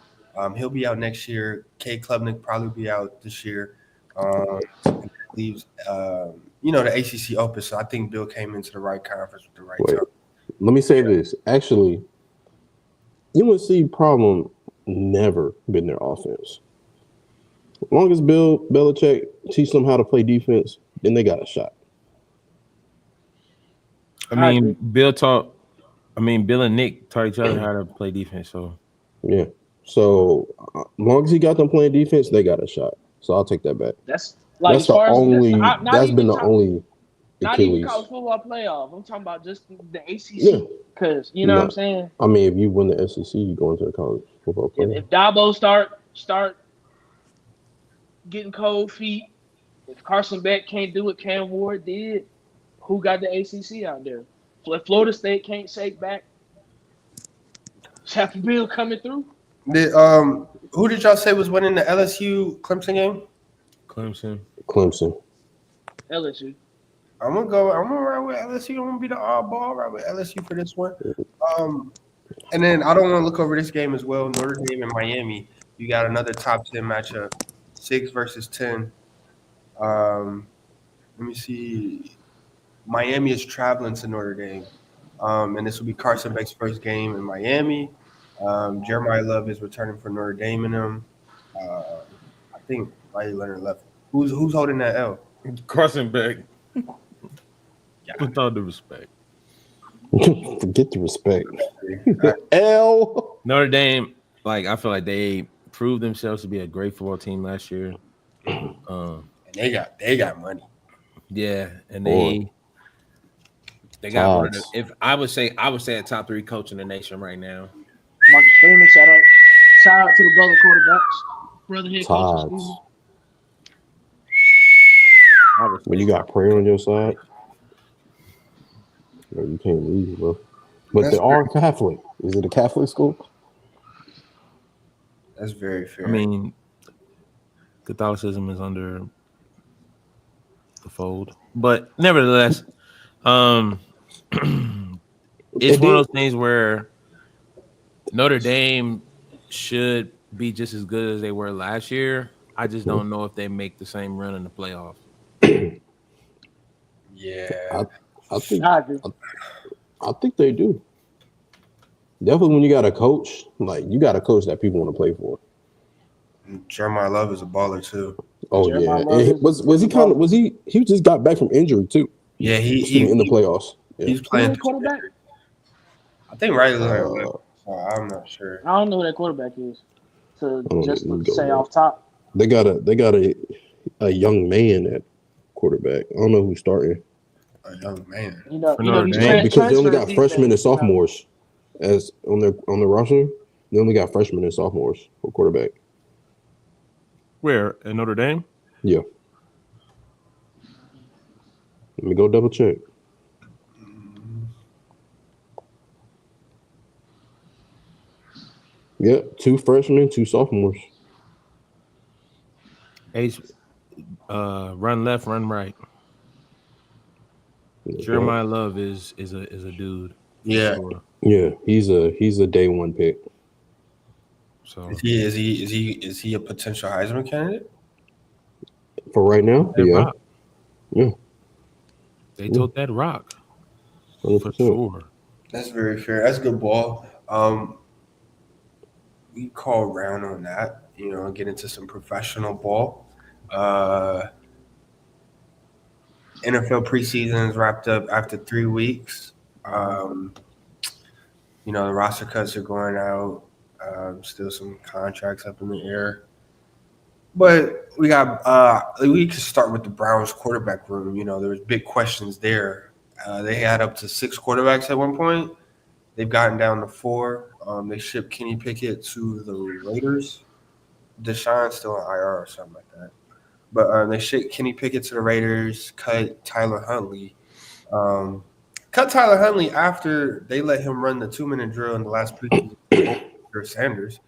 He'll be out next year. Cade Klubnik probably be out this year. Leaves the ACC open. So I think Bill came into the right conference with the right time. Let me say this. Actually, UNC problem never been their offense. As long as Bill Belichick teach them how to play defense, then they got a shot. Bill and Nick taught each other how to play defense. So yeah. So as long as he got them playing defense, they got a shot. So I'll take that back. That's been the only not even college football playoff. I'm talking about just the ACC. Because you know what I'm saying? I mean, if you win the SEC, you go into the college football playoff. If Dabo start getting cold feet, if Carson Beck can't do what Cam Ward did, who got the ACC out there? If Florida State can't shake back, Chapel Bill coming through. Who did y'all say was winning the LSU Clemson game? Clemson. LSU. I'm gonna ride with LSU. I'm gonna be the oddball, ride with LSU for this one. And then I don't want to look over this game as well. Notre Dame and Miami. You got another top 10 matchup, 6 versus 10. Let me see. Miami is traveling to Notre Dame, and this will be Carson Beck's first game in Miami. Jeremiah Love is returning for Notre Dame in them. I think Riley Leonard left. Who's holding that L? Carson Beck. With all due respect. Forget the respect. L. Notre Dame, I feel like they proved themselves to be a great football team last year. And they got money. Yeah, and they got one of the, if I would say a top 3 coach in the nation right now. Marcus Freeman, shout out to the brother quarterbacks, brother head coaches. When you got prayer on your side, you can't leave, bro. But they are Catholic. Is it a Catholic school? That's very fair. I mean, Catholicism is under the fold, but nevertheless, it's one of those things where Notre Dame should be just as good as they were last year. I just don't know if they make the same run in the playoffs. Yeah, I think they do. Definitely, when you got a coach, you got a coach that people want to play for. Jeremiah Love is a baller too. Oh Jeremiah yeah, was he just got back from injury too? Yeah, he in the playoffs. Yeah. He's playing quarterback. I think Riley Leonard. I'm not sure. I don't know who that quarterback is. To say off top, they got a young man at quarterback. I don't know who's starting. A young man. Because they only got freshmen and sophomores as on the roster. They only got freshmen and sophomores for quarterback. Where at Notre Dame? Yeah. Let me go double check. Yeah, 2 freshmen, 2 sophomores. Ace, run left, run right. Jeremiah Love is a dude. For Yeah. sure. Yeah, he's a day 1 pick. So Is he a potential Heisman candidate? For right now, that yeah. rock. Yeah. They told that rock 100%. for sure. That's very fair. That's good ball. We call round on that. Get into some professional ball. NFL preseason is wrapped up after 3 weeks. The roster cuts are going out. Still some contracts up in the air. But we can start with the Browns quarterback room. There was big questions there. They had up to 6 quarterbacks at one point. They've gotten down to 4. They shipped Kenny Pickett to the Raiders. Deshaun's still on IR or something like that. But they shipped Kenny Pickett to the Raiders, cut Tyler Huntley. After they let him run the 2-minute drill in the last preseason over Sanders.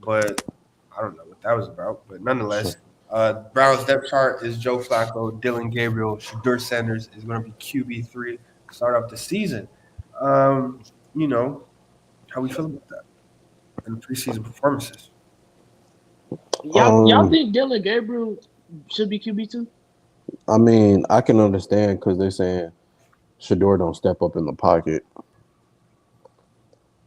But I don't know what that was about. But nonetheless, Browns depth chart is Joe Flacco, Dylan Gabriel, Shedeur Sanders is going to be QB3 to start off the season. How we feel about that in preseason performances? Y'all think Dylan Gabriel should be QB2? I mean, I can understand because they're saying Shedeur don't step up in the pocket.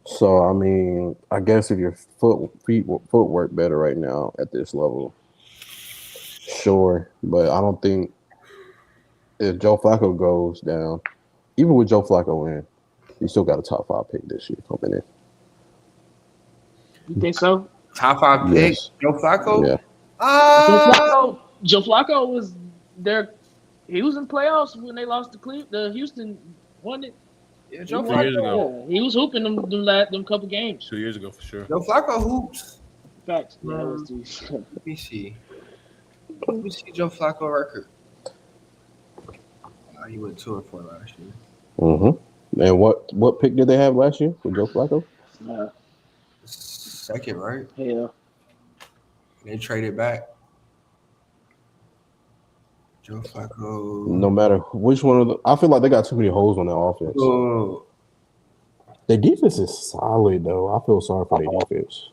So, I mean, I guess if your footwork better right now at this level, sure. But I don't think if Joe Flacco goes down, even with Joe Flacco in, you still got a top 5 pick this year coming in. You think so? Top 5 pick, Yes. Joe Flacco? Yeah. Joe Flacco was there. He was in playoffs when they lost to the Houston. Won it. Yeah, Joe 2 years Flacco. ago. Yeah, he was hooping them couple games. 2 years ago for sure. Joe Flacco hoops. Facts. Yeah, that was too. Let me see. Joe Flacco record. He went 2-4 last year. Mm-hmm. And what pick did they have last year with Joe Flacco? Second, right? Yeah. They traded back. Joe Flacco. No matter which one of I feel like they got too many holes on their offense. Oh, Their defense is solid, though. I feel sorry for their defense.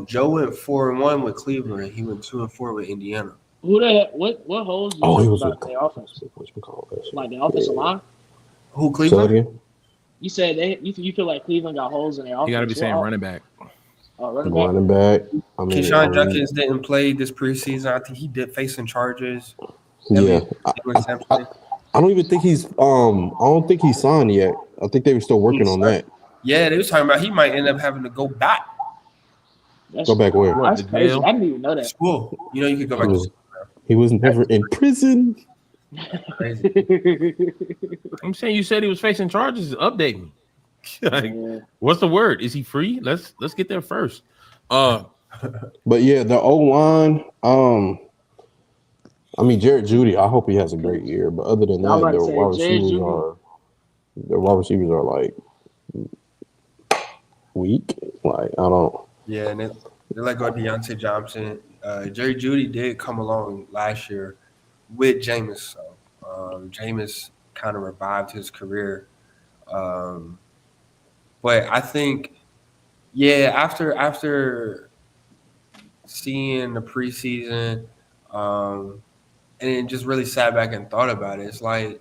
Joe went 4-1 with Cleveland. He went 2-4 with Indiana. Who that? What holes? He was about with the offense? whatchamacallit. Like the offensive line? Who, Say Cleveland? that again? You said you feel like Cleveland got holes in their offense? You got to be saying running back. Oh, running back. Running back. I mean, Keyshawn Junkins didn't play this preseason. I think he did face some charges. Yeah. I don't even think he's I don't think he's signed yet. I think they were still working on that. Yeah, they was talking about he might end up having to go back. Go back where? That's crazy. I didn't even know that. School. You could go back to school. He was never in prison. Crazy. I'm saying you said he was facing charges. Update me. What's the word? Is he free? Let's get there first. But yeah, the O-line, I mean Jared Judy, I hope he has a great year. But other than that, their wide receivers are like weak. Like I don't. Yeah, and they let go of Deontay Johnson. Jerry Jeudy did come along last year with Jameis, so Jameis kind of revived his career. But I think, after seeing the preseason, and then just really sat back and thought about it, it's like,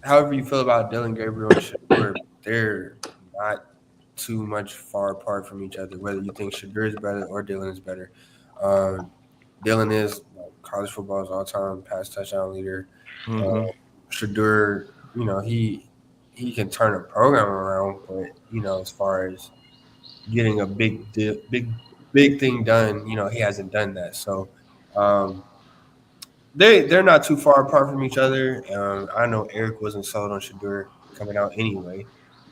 however you feel about Dylan Gabriel and Shedeur, they're not too much far apart from each other, whether you think Shedeur is better or Dylan is better. Dylan is college football's all-time pass touchdown leader. Shedeur, he can turn a program around, but as far as getting a big thing done, he hasn't done that. So they're not too far apart from each other. I know Eric wasn't sold on Shedeur coming out anyway.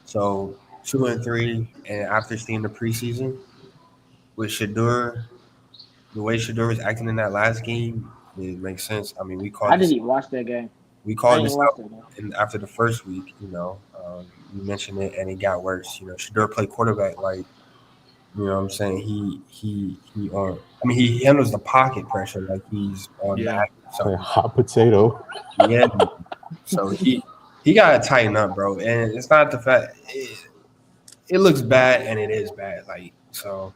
So 2-3, and after seeing the preseason with Shedeur, the way Shedeur was acting in that last game, it makes sense. I mean, I didn't even watch that game. We called this out, and after the first week, you mentioned it, and it got worse. Shedeur played quarterback like You know what I'm saying? He he handles the pocket pressure like he's on Yeah. that. So Hot potato. yeah, so he gotta tighten up, bro. And it's not the fact it looks bad and it is bad. Like so,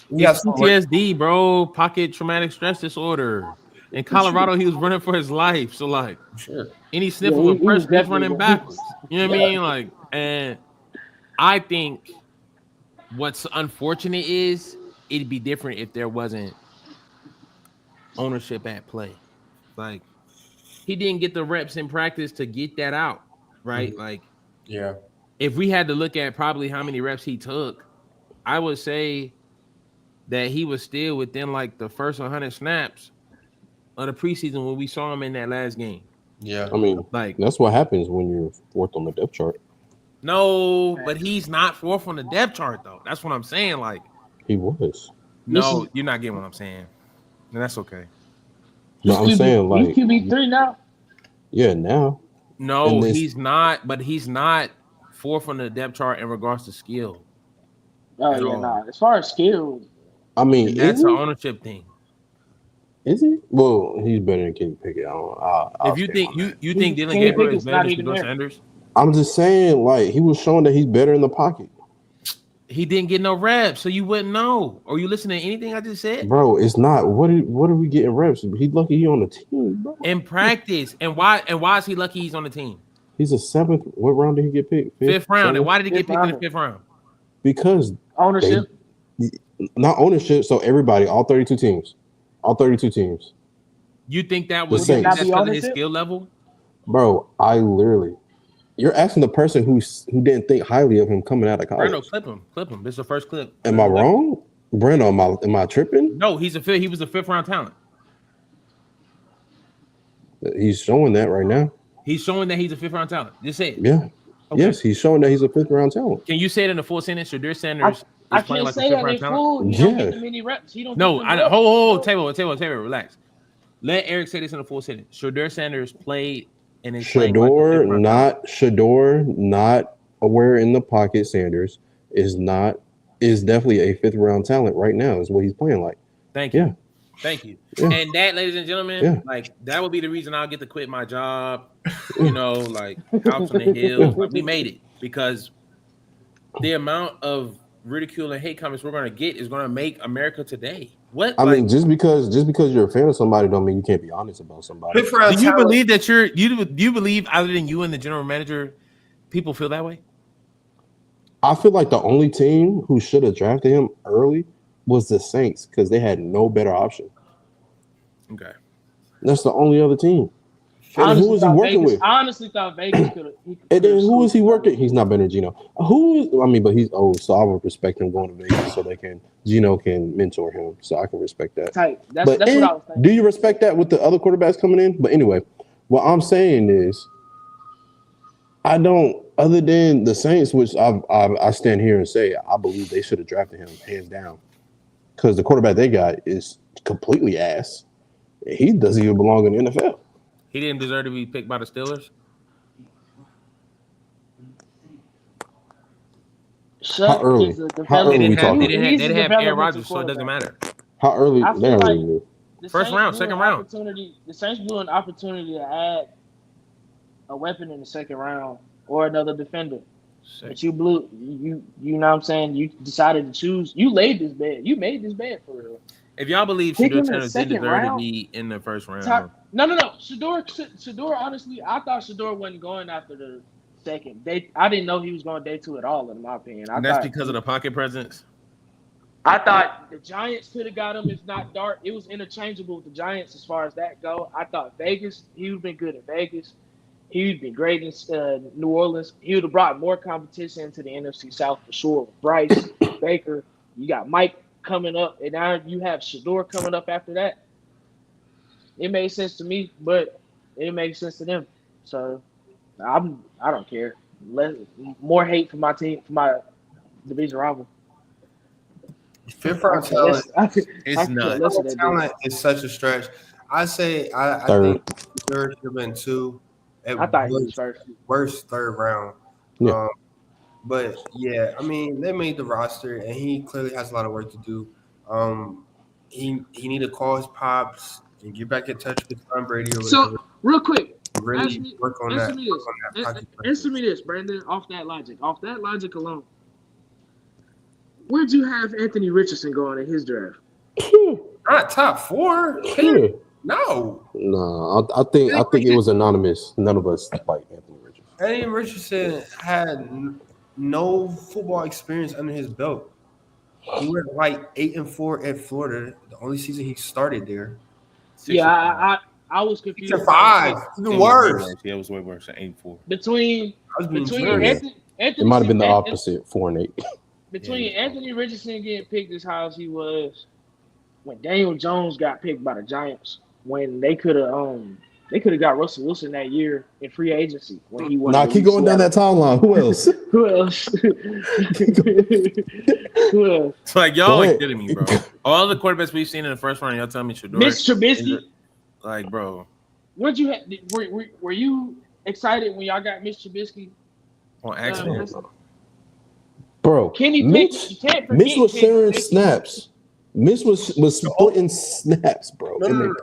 we got It's some work. PTSD, bro. Pocket traumatic stress disorder. In Colorado, he was running for his life. So like Sure. any sniff Yeah, of a he was pressure, he's definitely running backwards. You know what I mean? Like, and I think what's unfortunate is it'd be different if there wasn't ownership at play. Like he didn't get the reps in practice to get that out, right? Like Yeah. if we had to look at probably how many reps he took, I would say that he was still within like the first 100 snaps of the preseason when we saw him in that last game. Yeah. I mean, Like that's what happens when you're fourth on the depth chart. no, but he's not fourth on the depth chart though. That's what I'm saying. Like He was. no, you're not getting what I'm saying. And that's okay. But I'm saying, like, he's QB3 now. yeah, now. No, And this- he's not, but he's not fourth on the depth chart in regards to skill. Oh At yeah, all. nah. As far as skill, I mean, And that's is an he? ownership thing. Is he? Well, he's better than Kenny Pickett. I'll If you stand think on that. you think Dylan Kenny Gabriel is Pickett's better not than even Shedeur there. Sanders, I'm just saying, like, he was showing that he's better in the pocket. he didn't get no reps, so you wouldn't know. Or you listen to anything I just said? Bro, it's not. What are we getting reps? He's lucky he on the team, bro. In practice. And why is he lucky he's on the team? He's a seventh. What round did he get picked? Fifth round. seventh? And why did he get Fifth picked in the rounder. fifth round? Because ownership. not ownership. So everybody, all 32 teams. You think that The was Saints. that's because of his ownership? skill level? Bro, you're asking the person who didn't think highly of him coming out of college. Brando, clip him. This is the first clip. Am I wrong? Brando, am I tripping? No, he was a fifth round talent. He's showing that right now. He's showing that he's a fifth round talent. Just say it. Yeah. Okay. Yes, he's showing that he's a fifth round talent. Can you say it in a full sentence? Shedeur Sanders I is playing can't like a say fifth that round they talent. fool. He don't Yeah. get the many reps. He don't. No, get I them hold, reps. table, relax. Let Eric say this in a full sentence. Shedeur Sanders played and is playing like a Shedeur, fifth round talent. not aware in the pocket. Sanders is definitely a fifth round talent right now. Is what he's playing like. Thank you. Yeah. Thank you. Yeah. And that, ladies and gentlemen, Yeah. like that would be the reason I'll get to quit my job. You know, like house on the hill. Like, we made it because the amount of ridicule and hate comments we're gonna get is gonna make America today. What? I like, mean, just because you're a fan of somebody, don't mean you can't be honest about somebody. Fifth round do you talent. believe that you believe other than you and the general manager, people feel that way? I feel like the only team who should have drafted him early was the Saints because they had no better option. Okay. That's the only other team. I And who was he working with? I honestly thought Vegas could have. And then who is he working? He's not better than Gino. But he's old, so I would respect him going to Vegas so Gino can mentor him. So I can respect that. Tight. That's But what I was thinking. do you respect that with the other quarterbacks coming in? But anyway, what I'm saying is, I don't. Other than the Saints, which I stand here and say, I believe they should have drafted him hands down, because the quarterback they got is completely ass. He doesn't even belong in the NFL. He didn't deserve to be picked by the Steelers. How early? How early They we didn't talking? they didn't have Aaron developmental Rodgers, so it doesn't quarterback. matter. How early? I feel They like- already knew. The First Saints round, blew second an round. opportunity- The Saints blew an opportunity to add a weapon in the second round or another defender. But you blew. You know what I'm saying? You decided to choose. You laid this bed. You made this bed for real. If y'all believe Pick him Shedeur in the Sanders didn't second deserve to round? be in the first round, No. Shedeur, honestly, I thought Shedeur wasn't going after the second. I didn't know he was going day two at all, in my opinion. and that's because of the pocket presence. I thought the Giants could have got him if not Dart. It was interchangeable with the Giants as far as that go. I thought Vegas, he would have been good in Vegas. He would be great in New Orleans. He would have brought more competition into the NFC South for sure. Bryce, Baker, you got Mike coming up, and now you have Shedeur coming up after that. It made sense to me, but it makes sense to them. So I don't care. More hate for my team, for my division rival. Fifth round talent. It's nuts. Talent is such a stretch. I say I Third. think third should have been two. I thought he was first. Worst third round. Yeah. But yeah, I mean, they made the roster, and he clearly has a lot of work to do. He need to call his pops and get back in touch with Tom Brady or So, whatever. real quick, Really work on answer that. me Work this. on that pocket Answer me presence. this, Brandon. Off that logic alone, where'd you have Anthony Richardson going in his draft? Not top 4. No. No, I think it was anonymous. None of us like Anthony Richardson. Anthony Richardson had no football experience under his belt. He went like 8-4 at Florida. The only season he started there. 6 I was confused. 6-5, even worse. Yeah, it was way worse than 8-4. Between serious. Anthony It might have been the opposite, 4-8. Between Anthony Richardson getting picked as high as he was, when Daniel Jones got picked by the Giants, when they could have got Russell Wilson that year in free agency when he won. Nah, keep going down that timeline. Who else? Who else? Who else? It's like y'all are kidding me, bro. All the quarterbacks we've seen in the first round, y'all tell me Shedeur. Mitch Trubisky. Like, bro. Where'd you were you excited when y'all got Mitch Trubisky? On accident. Bro, Kenny Mitch was sharing snaps. Mitch was splitting snaps, bro. In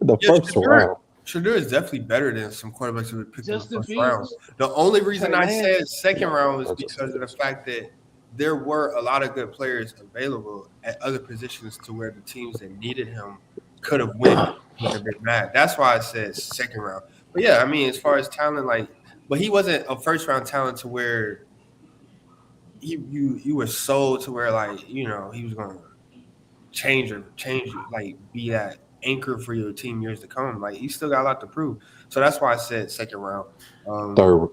the first round. Shedeur is definitely better than some quarterbacks who were picked in the first Fields. round. The only reason I said second round was because of the fact that there were a lot of good players available at other positions to where the teams that needed him could have won. Would have been mad. That's why I said second round. But yeah, I mean, as far as talent, but he wasn't a first round talent to where you were sold to where he was going to change be that anchor for your team years to come. He still got a lot to prove. So that's why I said second round. Third.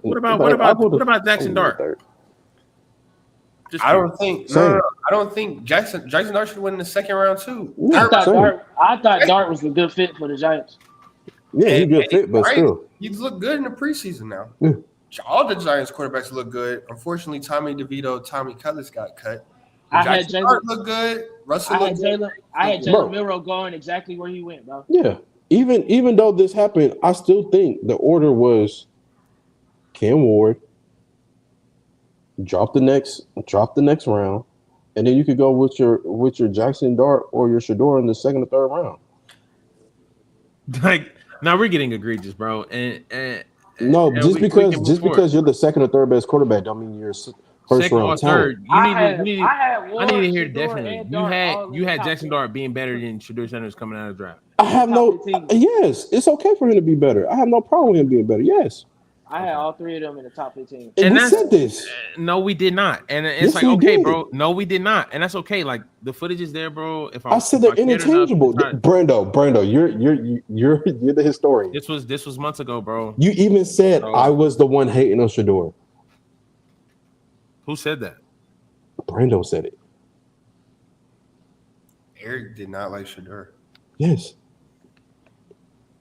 What about Jackson Dart? I don't think Jackson Dart should win in the second round too. I thought Dart was a good fit for the Giants. Yeah, he's a good fit, but still. He's looked good in the preseason now. Yeah. All the Giants quarterbacks look good. Unfortunately, Tommy Cutlass got cut. Jackson Dart looked good. Russell looked good. I had Jalen Milroe going exactly where he went, bro. Yeah. Even though this happened, I still think the order was Cam Ward, drop the next round, and then you could go with your Jackson Dart or your Shedeur in the second or third round. Now we're getting egregious, bro. Just because you're the second or third best quarterback, don't mean you're first second round or third. talent. I need to hear definitely. You had Jackson Dart being better than Shedeur Sanders coming out of the draft. I have yes, it's okay for him to be better. I have no problem with him being better. Yes. I had all three of them in the top 15. And we said this. No, we did not. And it's bro. No, we did not. And that's okay. The footage is there, bro. I said they're interchangeable. Brando, you're the historian. This was months ago, bro. You even said I was the one hating on Shedeur. Who said that? Brando said it. Eric did not like Shedeur. Yes.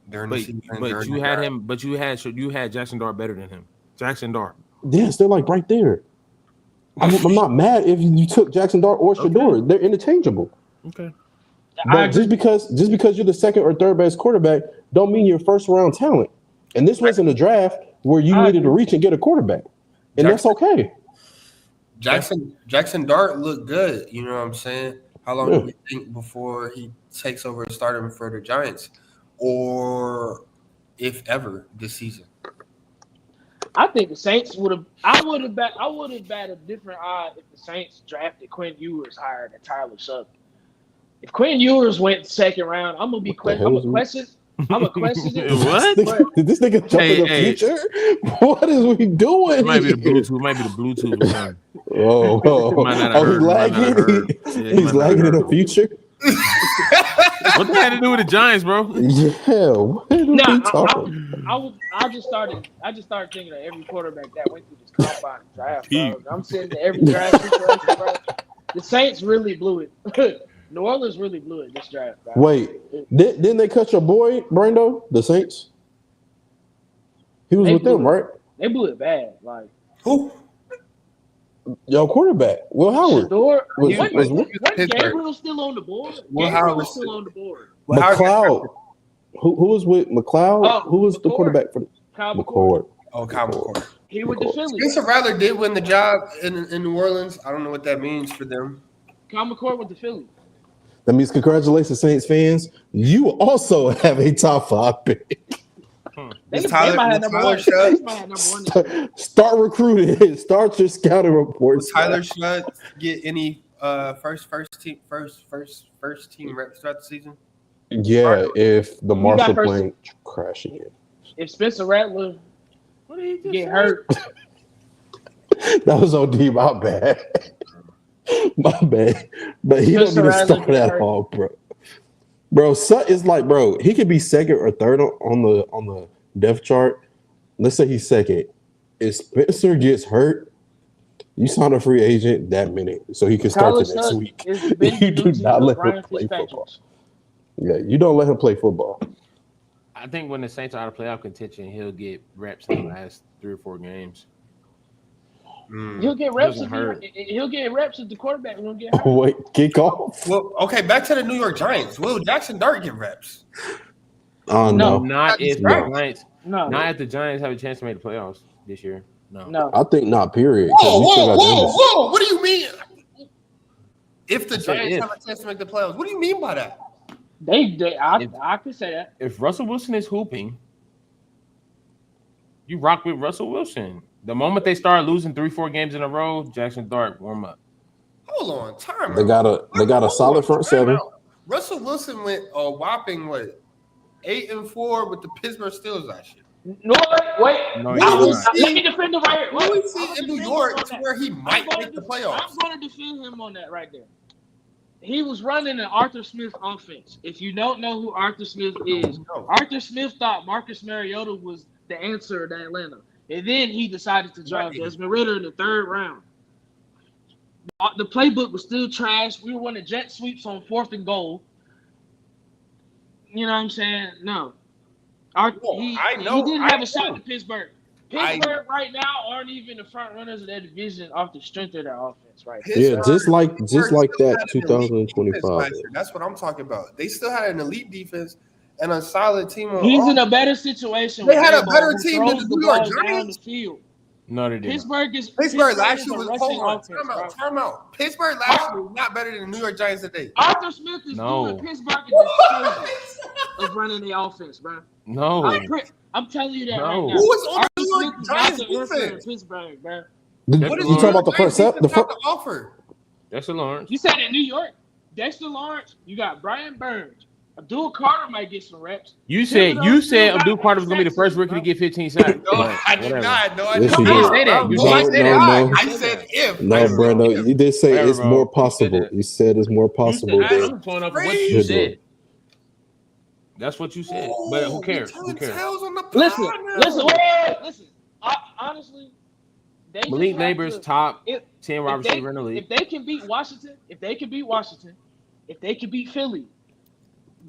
But you had Jackson Dart better than him. Jackson Dart. Yes, they're right there. I'm not mad if you took Jackson Dart or Shedeur. Okay. They're interchangeable. Okay. But just because you're the second or third best quarterback, don't mean you're first round talent. And this wasn't a draft where you needed to reach and get a quarterback. And that's okay. Jackson Dart looked good. You know what I'm saying? How long do we think before he takes over starting for the Giants? Or if ever this season. I think the Saints would have. I would have bet a different odd if the Saints drafted Quinn Ewers higher than Tyler Sugden. If Quinn Ewers went second round, I'm gonna question it. What? Did this nigga jump in the future? What is we doing? It might be the Bluetooth. He's lagging. He's lagging in the future. What that had to do with the Giants, bro? I just started thinking of every quarterback that went through this combine draft, bro. I'm sitting there every draft situation, bro. The Saints really blew it. New Orleans really blew it this draft, bro. Wait, didn't they cut your boy Brando? The Saints? He was with them, right? They blew it bad. Who? Your quarterback, Will Howard. Wasn't Gabriel still on the board? Will Howard was still on the board. McLeod. Who was with McLeod? Who was the quarterback for Kyle McCord? Oh, Kyle McCord. He with the Phillies. Spencer Rattler did win the job in New Orleans. I don't know what that means for them. Kyle McCord with the Phillies. That means congratulations, Saints fans. You also have a top 5 pick. They Tyler might have number one. Shutt? They might have number one this year. Start recruiting. Start your scouting reports. Will Tyler Shutt get any first team reps throughout the season? Yeah, if the got Marshall first- plane crash again. If Spencer Rattler get hurt, That was OD, my bad. My bad. But he Spencer don't need to Rattler start get at hurt. all, bro. Bro, Sut is like, bro, he could be second or third on the depth chart. Let's say he's second. If Spencer gets hurt, you sign a free agent that minute so he can start Tyler the next Shutt week. is the Ben You do DiNucci not of let him Ryan play Fitzpatrick. football. Yeah, you don't let him play football. I think when the Saints are out of playoff contention, he'll get reps in the last 3 or 4 games. He'll get reps. Doesn't hurt. He'll get reps if the quarterback won't get hurt. Wait, kickoff? Well, okay, back to the New York Giants. Will Jackson Dart get reps? Oh, No. no. Not if the No. Giants. No, Not if the Giants have a chance to make the playoffs this year. No. no. I think not, period. 'cause we still got Dennis. Whoa! What do you mean? If the I said Giants if. have a chance to make the playoffs, what do you mean by that? I could say that. If Russell Wilson is hooping, you rock with Russell Wilson. The moment they start losing 3-4 games in a row, Jackson Dart warm up. Hold on, time. They got a solid front seven. Russell Wilson went a whopping 8-4 with the Pittsburgh Steelers last year. No, wait. No, Wow. he did not. Let me defend him right here. What do we I'm see gonna in New defend York him on to that. where he might I'm make the gonna playoffs? I'm going to defend him on that right there. He was running an Arthur Smith offense. If you don't know who Arthur Smith is, No. Arthur Smith thought Marcus Mariota was the answer to Atlanta. And then he decided to draft Right. Desmond Ridder in the 3rd round. The playbook was still trash. We were running jet sweeps on 4th and goal. You know what I'm saying? No. He didn't have a shot to Pittsburgh. Pittsburgh right now aren't even the front runners of their division off the strength of their offense, right? Yeah, just like Pittsburgh that still had an elite defense 2025. last year. That's what I'm talking about. They still had an elite defense and a solid team. He's in a better situation. They with had a Harbaugh, better who team than throws the the New York ball down Giants. the field. No, they didn't. Pittsburgh last year is a was rushing hold on. offense, Time out. Pittsburgh last year was not better than the New York Giants today. Arthur Smith is No. doing Pittsburgh a disservice of running the offense, bro. No. I'm telling you that No. right now. Who was on the New Arthur York Smith is not Giants the answer in defense? Pittsburgh, bro. What is You talking about the Giants first set? defense have to offer? Dexter Lawrence. You said in New York, Dexter Lawrence, you got Brian Burns. Abdul Carter might get some reps. You said Abdul Carter was gonna be the first rookie to get 15 sacks. No, I did Whatever. not. No, I Yes, did you not. did. Say that. You No, did I say said that. not. I said if. No, I said Brando, if. you did say Whatever, it's bro. more You said possible. that. You said it's more possible You said, than I'm going off of what you Shedeur. said. That's what you said. But who cares? You're Who telling cares? tales on the pod Listen, now. listen. Honestly, they just Malik have Neighbors, to- top if- 10 wide if they- receiver in the league. If they can beat Washington, if they can beat Philly,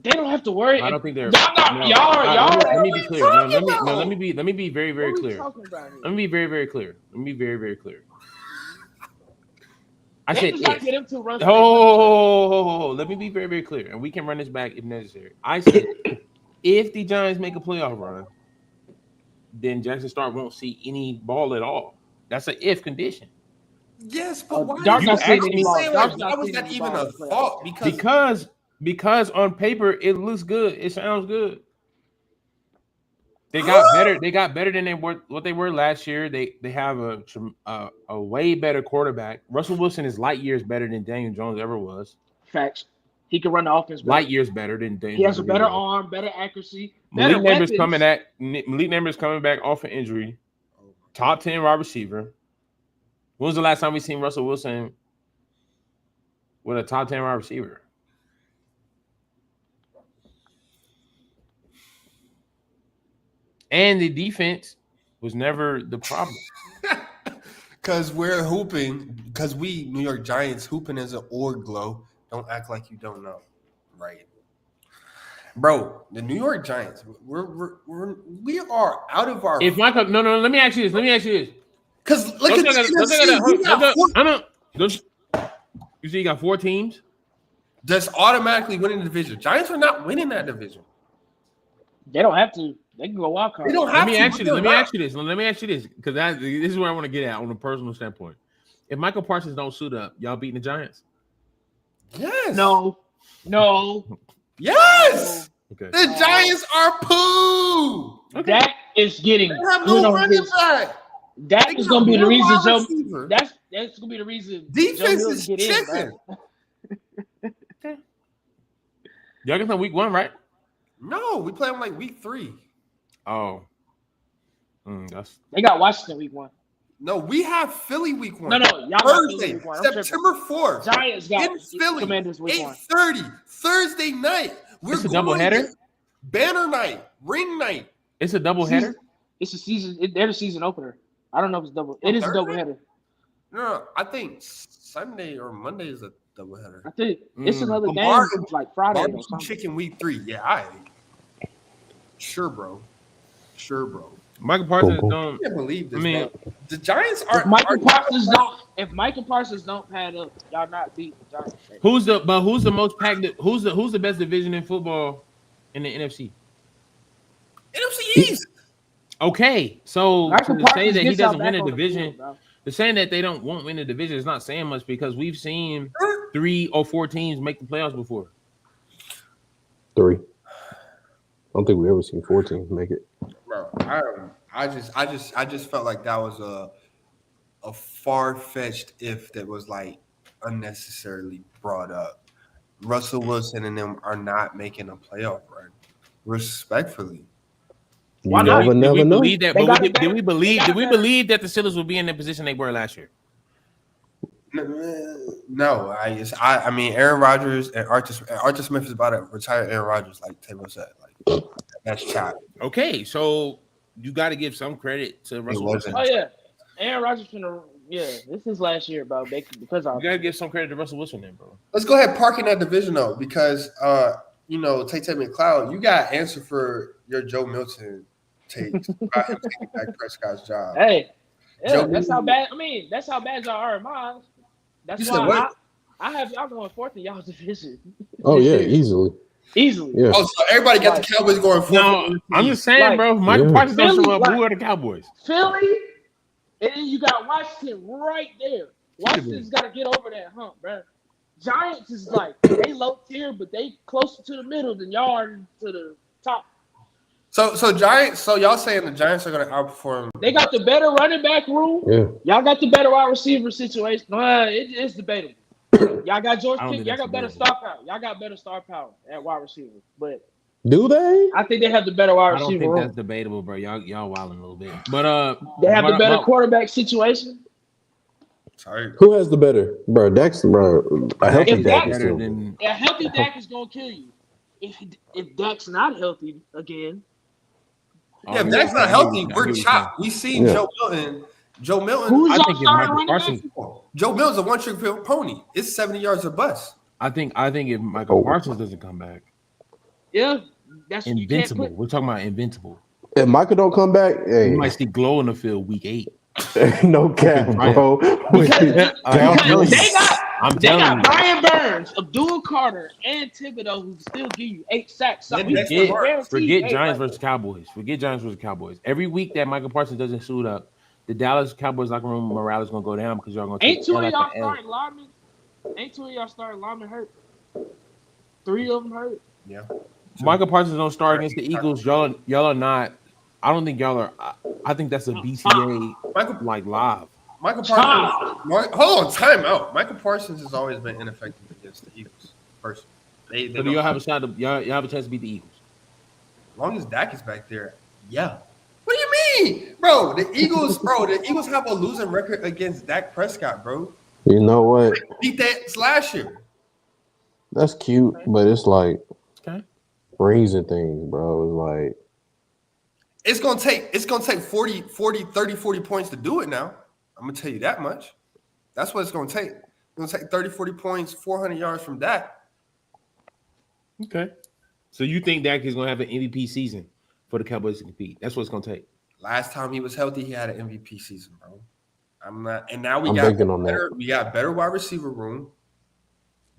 they don't have to worry. I don't think they're. Y'all. Let me be clear. No, let about? me be very, very What are we clear. talking about here? Let me be very, very clear. I They said just gotta if. get him to run. Let me be very, very clear, and we can run this back if necessary. I said if the Giants make a playoff run, then Jackson Stark won't see any ball at all. That's an if condition. Yes, but why Dark did not you seeing actually any ball. say Dark's like, not why was seeing that any even ball a in the thought? Because on paper it looks good. It sounds good. They got better. They got better than what they were last year. They have a way better quarterback. Russell Wilson is light years better than Daniel Jones ever was. Facts. He can run the offense better. Light years better than Daniel. He has a Jones better ever was. arm, better accuracy, better Malik weapons. Neighbors coming back off an injury. Top 10 wide receiver. When was the last time we seen Russell Wilson with a top 10 wide receiver? And the defense was never the problem. Because we're hooping, because we, New York Giants, hooping as an org glow. Don't act like you don't know. Right. Bro, the New York Giants, we are out of our. If Michael, no, let me ask you this. Because look at this. You see, you got 4 teams. Just automatically winning the division. Giants are not winning that division. They don't have to. They can go wild card. They don't Let have me to. ask you but this. Let me ask you this, because this is where I want to get at on a personal standpoint. If Michael Parsons don't suit up, y'all beating the Giants? Yes. No. Yes. Okay. The Giants are poo. Okay. Dak is getting They have good no on running his. back. Dak They is got gonna be the one reason wide Joe. receiver. That's gonna be the reason Joe Defense Milton is get in, bro. chicken. Y'all get some week 1, right? No, we play them like week 3. Oh. That's They got Washington week 1. No, we have Philly week 1. No, y'all got Philly Thursday, week 1. I'm September 4th. Giants got in Philly, Commanders week 1. 8:30, Thursday night. It's a double header? Banner night, ring night. It's a double header. It's a season. They're the season opener. I don't know if it's double. It is a double header. No, I think Sunday or Monday is a double header. I think it's another game Martin- like Friday or Barbecue something. chicken week 3. Yeah, Sure, bro. Michael Parsons Cool. don't. I can't believe this. I mean, bro. The Giants are. If Michael Parsons don't pad up, y'all not beat the Giants. Who's the most packed? Who's the best division in football in the NFC? NFC East. Okay, so Michael to say Parsons that he gets y'all doesn't win back a on the division, field, bro. the saying that they won't win the division is not saying much because we've seen 3 or 4 teams make the playoffs before. 3. I don't think we ever seen 4 teams make it. Bro, I just felt like that was a far-fetched if that was like unnecessarily brought up. Russell Wilson and them are not making a playoff run. Respectfully. You never know. Believe that? They But got did we believe better. that the Steelers would be in the position they were last year? No, I mean Aaron Rodgers and Arthur Smith is about to retire Aaron Rodgers, like Taylor said. Like that's chopped. Okay, so you got to give some credit to Russell Wilson. Oh yeah, Aaron Rodgers this is last year, bro. Because You got to give some credit to Russell Wilson, then, bro. Let's go ahead park in that division though, because Tate McCloud, you got answer for your Joe Milton takes about him taking back Prescott's job. Hey, yeah, Joe that's how Milton- bad. I mean, that's how bad y'all are in mine. That's You said why what? I have y'all going 4th in y'all's division. Oh yeah, easily. Easily. Yeah. Oh, so everybody got the Cowboys going for No, I'm just saying, Like, bro. If Michael Parsons don't Philly, show up, like- who are the Cowboys? Philly, and then you got Washington right there. Washington's got to get over that hump, bro. Giants is like they low tier, but they closer to the middle than y'all are to the top. So Giants. So y'all saying the Giants are going to outperform? They got the better running back room. Yeah. Y'all got the better wide receiver situation. It's debatable. Y'all got George I don't Pickens. think Y'all that's got better debatable. star power. Y'all got better star power at wide receiver. But Do they? I think they have the better wide I don't receiver think room. that's debatable, bro. Y'all wilding a little bit, but They have the better but- quarterback situation. Sorry. Who has the better? Bro, Dak's a healthy If Dak Dak- is better still. than A healthy Dak is gonna kill you. If Dak's not healthy again, Yeah, if that's not healthy, we're chopped. We seen Yeah. Joe Milton. Joe Milton. who's I y'all think if starting Michael running Parsons, back? Joe Milton's a one-trick pony. It's 70 yards or bust. I think if Michael Parsons doesn't come back, Yeah, that's you can't invincible. put. We're talking about invincible. If Michael don't come back, hey, You might see glow in the field week 8. no cap, bro. I'm telling you. I'm They telling you. got Brian Burns, Abdul Carter, and Thibodeau who still give you 8 sacks. So we guaranteed Forget 8 Giants right versus Cowboys. Forget Giants versus Cowboys. Every week that Michael Parsons doesn't suit up, the Dallas Cowboys locker room morale is gonna go down because y'all gonna take Ain't two L of after y'all L. starting linemen? Ain't two of y'all starting linemen hurt? 3 of them hurt. Yeah. Michael Parsons don't start against the Eagles. Y'all are not. I don't think y'all are. I think that's a BCA like live. Michael Parsons. Hold on, time out. Michael Parsons has always been ineffective against the Eagles. Personally, they So do y'all have a shot? Y'all have a chance to beat the Eagles? as long as Dak is back there, yeah. What do you mean, bro? The Eagles have a losing record against Dak Prescott, bro. You know what? Beat that last year. That's cute, but it's like Okay. raising things, bro. It's like It's gonna take 40 points to do it now. I'm gonna tell you that much. That's what it's gonna take. It's gonna take 30, 40 points, 400 yards from Dak. Okay. So you think Dak is gonna have an MVP season for the Cowboys to compete? That's what it's gonna take. Last time he was healthy, he had an MVP season, bro. I'm not, and now I'm banking on we got better wide receiver room,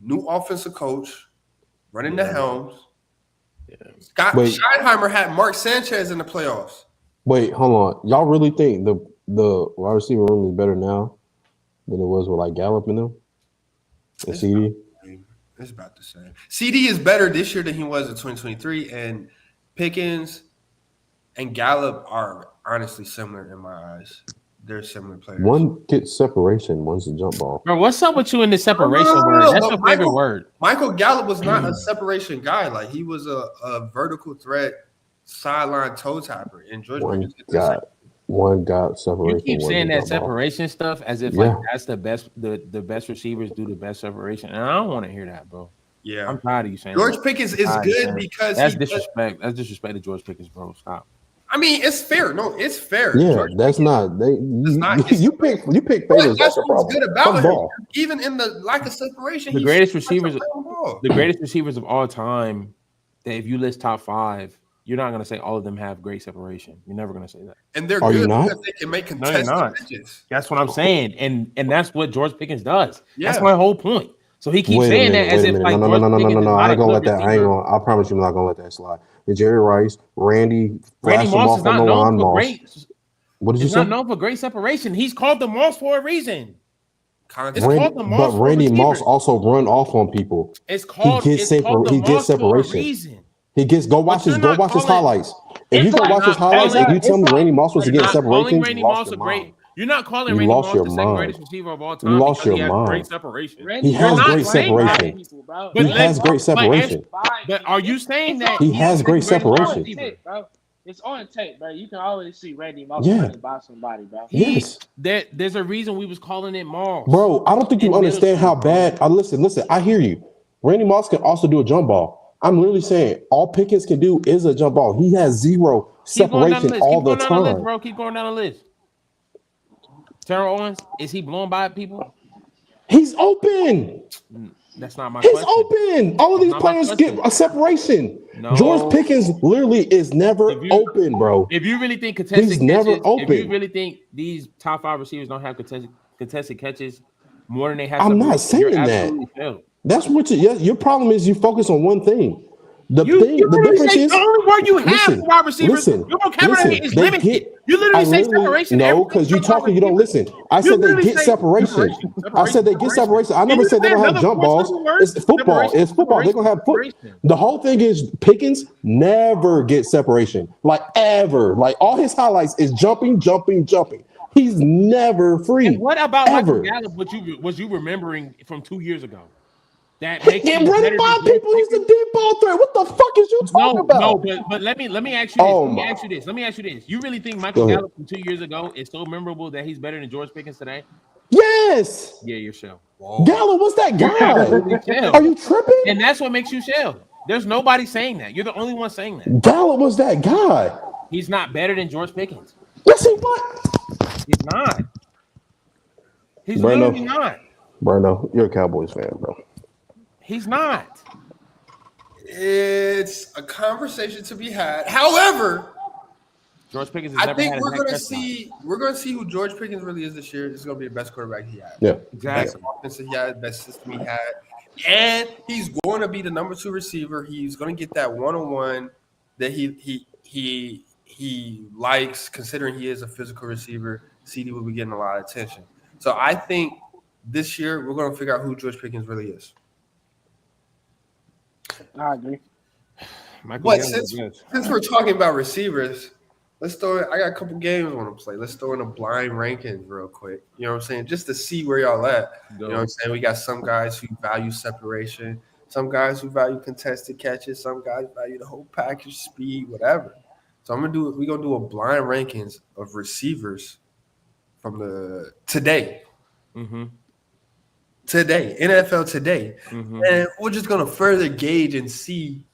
new offensive coach, running the helms. Scott Wait. Schottenheimer had Mark Sanchez in the playoffs. Wait, hold on. Y'all really think the wide receiver room is better now than it was with like Gallup in them and CD? It's about the same. CD is better this year than he was in 2023, and Pickens and Gallup are honestly similar in my eyes. They're similar players. One gets separation, one's a jump ball. Bro, what's up with you in the separation word? That's your favorite word. Michael Gallup was not a separation guy. Like he was a vertical threat sideline toe tapper. And George Pickens one got separation. You keep saying that separation stuff as if like that's the best. The best receivers do the best separation, and I don't want to hear that, bro. Yeah, I'm tired of you saying George Pickens is good because that's disrespect. That's disrespect to George Pickens, bro. Stop. I mean, it's fair. No, it's fair. Yeah, George that's Pickens, not. You pick favorites. That's the problem. Good about him. Even in the lack of separation, the greatest receivers of all time. That if you list top 5. You're not going to say all of them have great separation. You're never going to say that. And they're good because they can make contested pitches. That's what I'm saying. And that's what George Pickens does. Yeah. That's my whole point. So he keeps saying that as if like no. I ain't gonna let that. I promise you, I'm not gonna let that slide. Jerry Rice, Randy Moss is not known for great. What did you say? He's not known for great separation. He's called the Moss for a reason. But Randy Moss also run off on people. It's called. He gets separation. He gets go watch his highlights. If you go watch his highlights and you tell me Randy Moss was getting separation, you lost your mind. You're not calling Randy Moss the second greatest receiver of all time. You lost your mind. Great separation. He has great separation. He has great separation. But are you saying that he has great separation? It's on tape, bro. You can always see Randy Moss running by somebody, bro. Yes. There's a reason we was calling it Moss. Bro, I don't think you understand how bad. Listen. I hear you. Randy Moss can also do a jump ball. I'm literally saying all Pickens can do is a jump ball. He has zero separation all the time. Bro, keep going down the list. Terrell Owens, is he blown by people? He's open. That's not my question. He's open. All of these players get a separation. No. George Pickens literally is never open, bro. If you really think contested catches, if you really think these top 5 receivers don't have contested catches more than they have, I'm not saying that. That's what your problem is. You focus on one thing. The difference is the only word you have for wide receivers. Your vocabulary is limited. You literally say separation. No, because you talking, you don't listen. I said they get separation. I said they get separation. I never said they don't have jump balls. It's football. It's football. They're gonna have foot. The whole thing is Pickens never gets separation. Like ever. Like all his highlights is jumping. He's never free. And what about Michael Gallup? Was you remembering from 2 years ago? That makes him running by people. He's the deep ball threat. What the fuck is you talking about? No, but let me ask you this. Let me ask you this. You really think Michael Gallup from 2 years ago is so memorable that he's better than George Pickens today? Yes. Yeah, you're shell. Gallup was that guy. Are you tripping? And that's what makes you shell. There's nobody saying that. You're the only one saying that. Gallup was that guy. He's not better than George Pickens. Yes, he was. He's not. He's literally not. Bruno, you're a Cowboys fan, bro. He's not. It's a conversation to be had. However, George Pickens. I think we're going to see who George Pickens really is this year. This is going to be the best quarterback he had. Yeah, exactly. Best offense he had, best system he had, and he's going to be the number 2 receiver. He's going to get that one-on-one that he likes, considering he is a physical receiver. CD will be getting a lot of attention. So I think this year we're going to figure out who George Pickens really is. I agree. But since we're talking about receivers, let's throw it. I got a couple games I want to play. Let's throw in a blind rankings real quick. You know what I'm saying? Just to see where y'all at. You know what I'm saying? We got some guys who value separation, some guys who value contested catches, some guys value the whole package, speed, whatever. So we're gonna do a blind rankings of receivers from the today. Mm-hmm. Today, NFL today. Mm-hmm. And we're just gonna further gauge and see,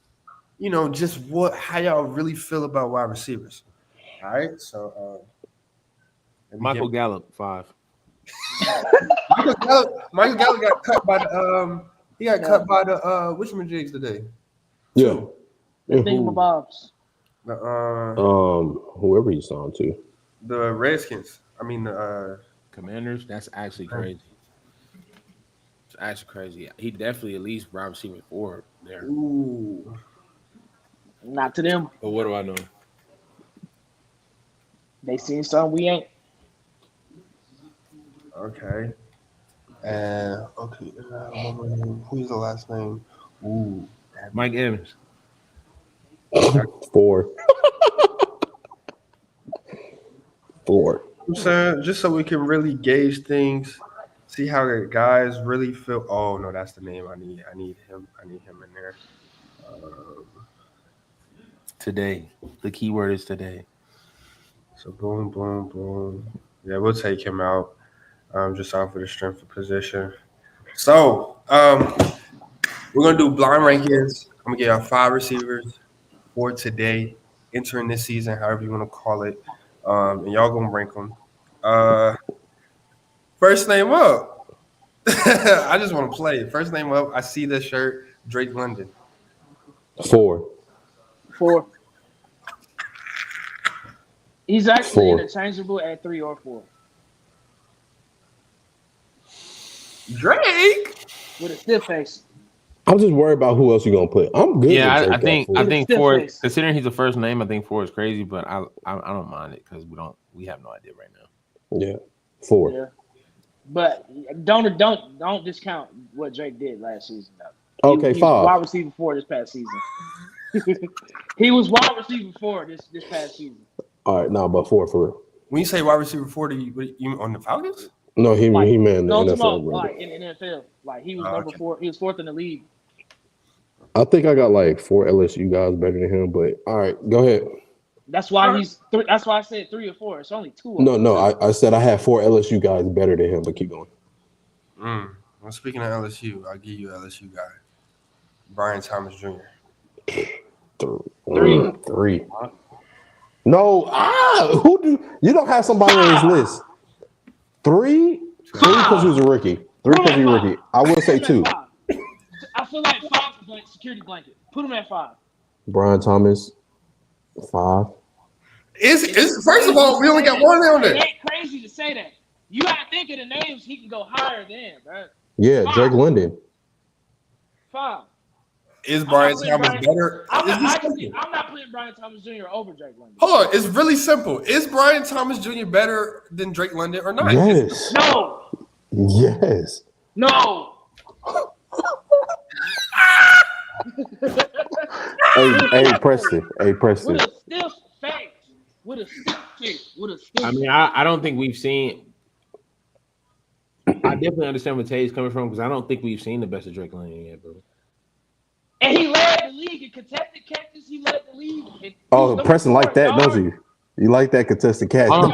just how y'all really feel about wide receivers. All right. So Michael Gallup, 5. Michael Gallup got cut by the which Jigs today? Yeah. Thingamabobs. Whoever he's on to. The Redskins. I mean the Commanders. That's actually crazy. It's actually crazy. He definitely at least wide receiver 4 there. Ooh. Not to them. But what do I know? They seen something we ain't. Okay. And okay, who's the last name? Ooh, Mike Evans. 4. 4. I'm saying just so we can really gauge things, see how the guys really feel. Oh no, that's the name I need. I need him in there. Today. The key word is today. So boom, boom, boom. Yeah, we'll take him out. Just off of the strength of position. So we're gonna do blind rankings. I'm gonna get our 5 receivers for today, entering this season, however you want to call it. And y'all gonna rank them. First name up. I just want to play. First name up. I see this shirt. Drake London. 4. 4. He's actually 4. interchangeable at 3 or 4. Drake With a stiff face. I'm just worried about who else you're gonna put. I'm good. Yeah, with I Drake at think 4. 4. Face. Considering he's the first name, I think 4 is crazy, but I don't mind it because we have no idea right now. Yeah, 4. Yeah. But don't discount what Drake did last season though. Okay, he 5. was wide receiver 4 this past season. He was wide receiver 4 this past season. All right, no, but 4 for real. When you say wide receiver 4, do you on the Falcons? No, he Like, man the no, NFL. tomorrow, Brother. like in the NFL. Like he was number Okay. 4. He was 4th in the league. I think I got like 4 LSU guys better than him, but all right, go ahead. That's why he's 3. That's why I said 3 or 4. It's only 2 of them. No, I said I had 4 LSU guys better than him, but keep going. Well, speaking of LSU, I'll give you an LSU guy. Brian Thomas Jr. 3. No, who do you don't have somebody on his list? 3 because he was a rookie. 3 because he was a rookie. I would say 2. I feel like 5 is like security blanket. Put him at 5. Brian Thomas, 5. Is first of all, we only got one on It there. ain't crazy to say that. You gotta think of the names he can go higher than, bro. Yeah, 5. Drake London. 5. Is Brian I'm not Thomas putting better? I'm Is this not simple? putting Brian Thomas Jr. over Drake London. Hold on, it's really simple. Is Brian Thomas Jr. better than Drake London or not? Yes. No. Yes. No. Hey, Preston. Hey, Preston. With a stiff face. With a stiff face. With a stiff I mean, I don't think we've seen. I definitely understand where Tay's coming from because I don't think we've seen the best of Drake London yet, bro. And he led the league in contested catches. He led the league. Oh, Preston like that, don't you? You like that contested catch? All I'm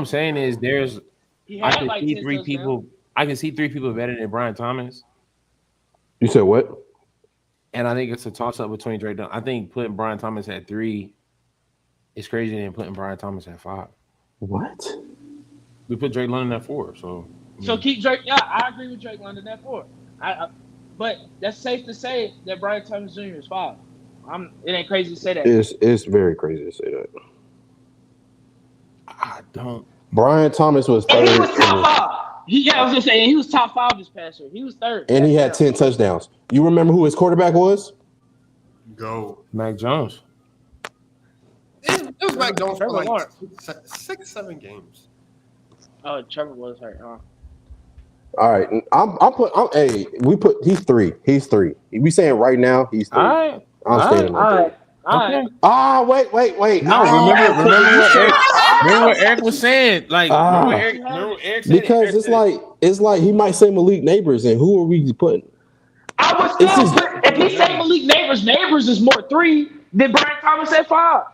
saying is there's He I had can like see 10 3 touchdowns. people. I can see 3 people better than Brian Thomas, You said what? and I think it's a toss up between Drake. I think putting Brian Thomas at 3 is crazier than putting Brian Thomas at 5. What? We put Drake London at 4, so Keep Drake. Yeah, I agree with Drake London at 4. But that's safe to say that Brian Thomas Jr. is 5. It ain't crazy to say that. It's very crazy to say that. I don't. Brian Thomas was And 3rd. he was top 5. I was just saying he was top 5 this past year. He was 3rd. And he had 10 touchdowns. You remember who his quarterback was? Go. Mac Jones. It was Mac Jones for Trevor like Lawrence. 6-7 games. Oh, Trevor was hurt. Huh? All right. He's 3. He's 3. We saying right now he's 3. All right. I'm standing All on right. All right. Wait. No, remember what Eric was saying. Like, remember what Eric said. Because it's like he might say Malik Neighbors, and who are we putting? I would still put, if he say Malik Neighbors is more 3 than Brian Thomas at 5.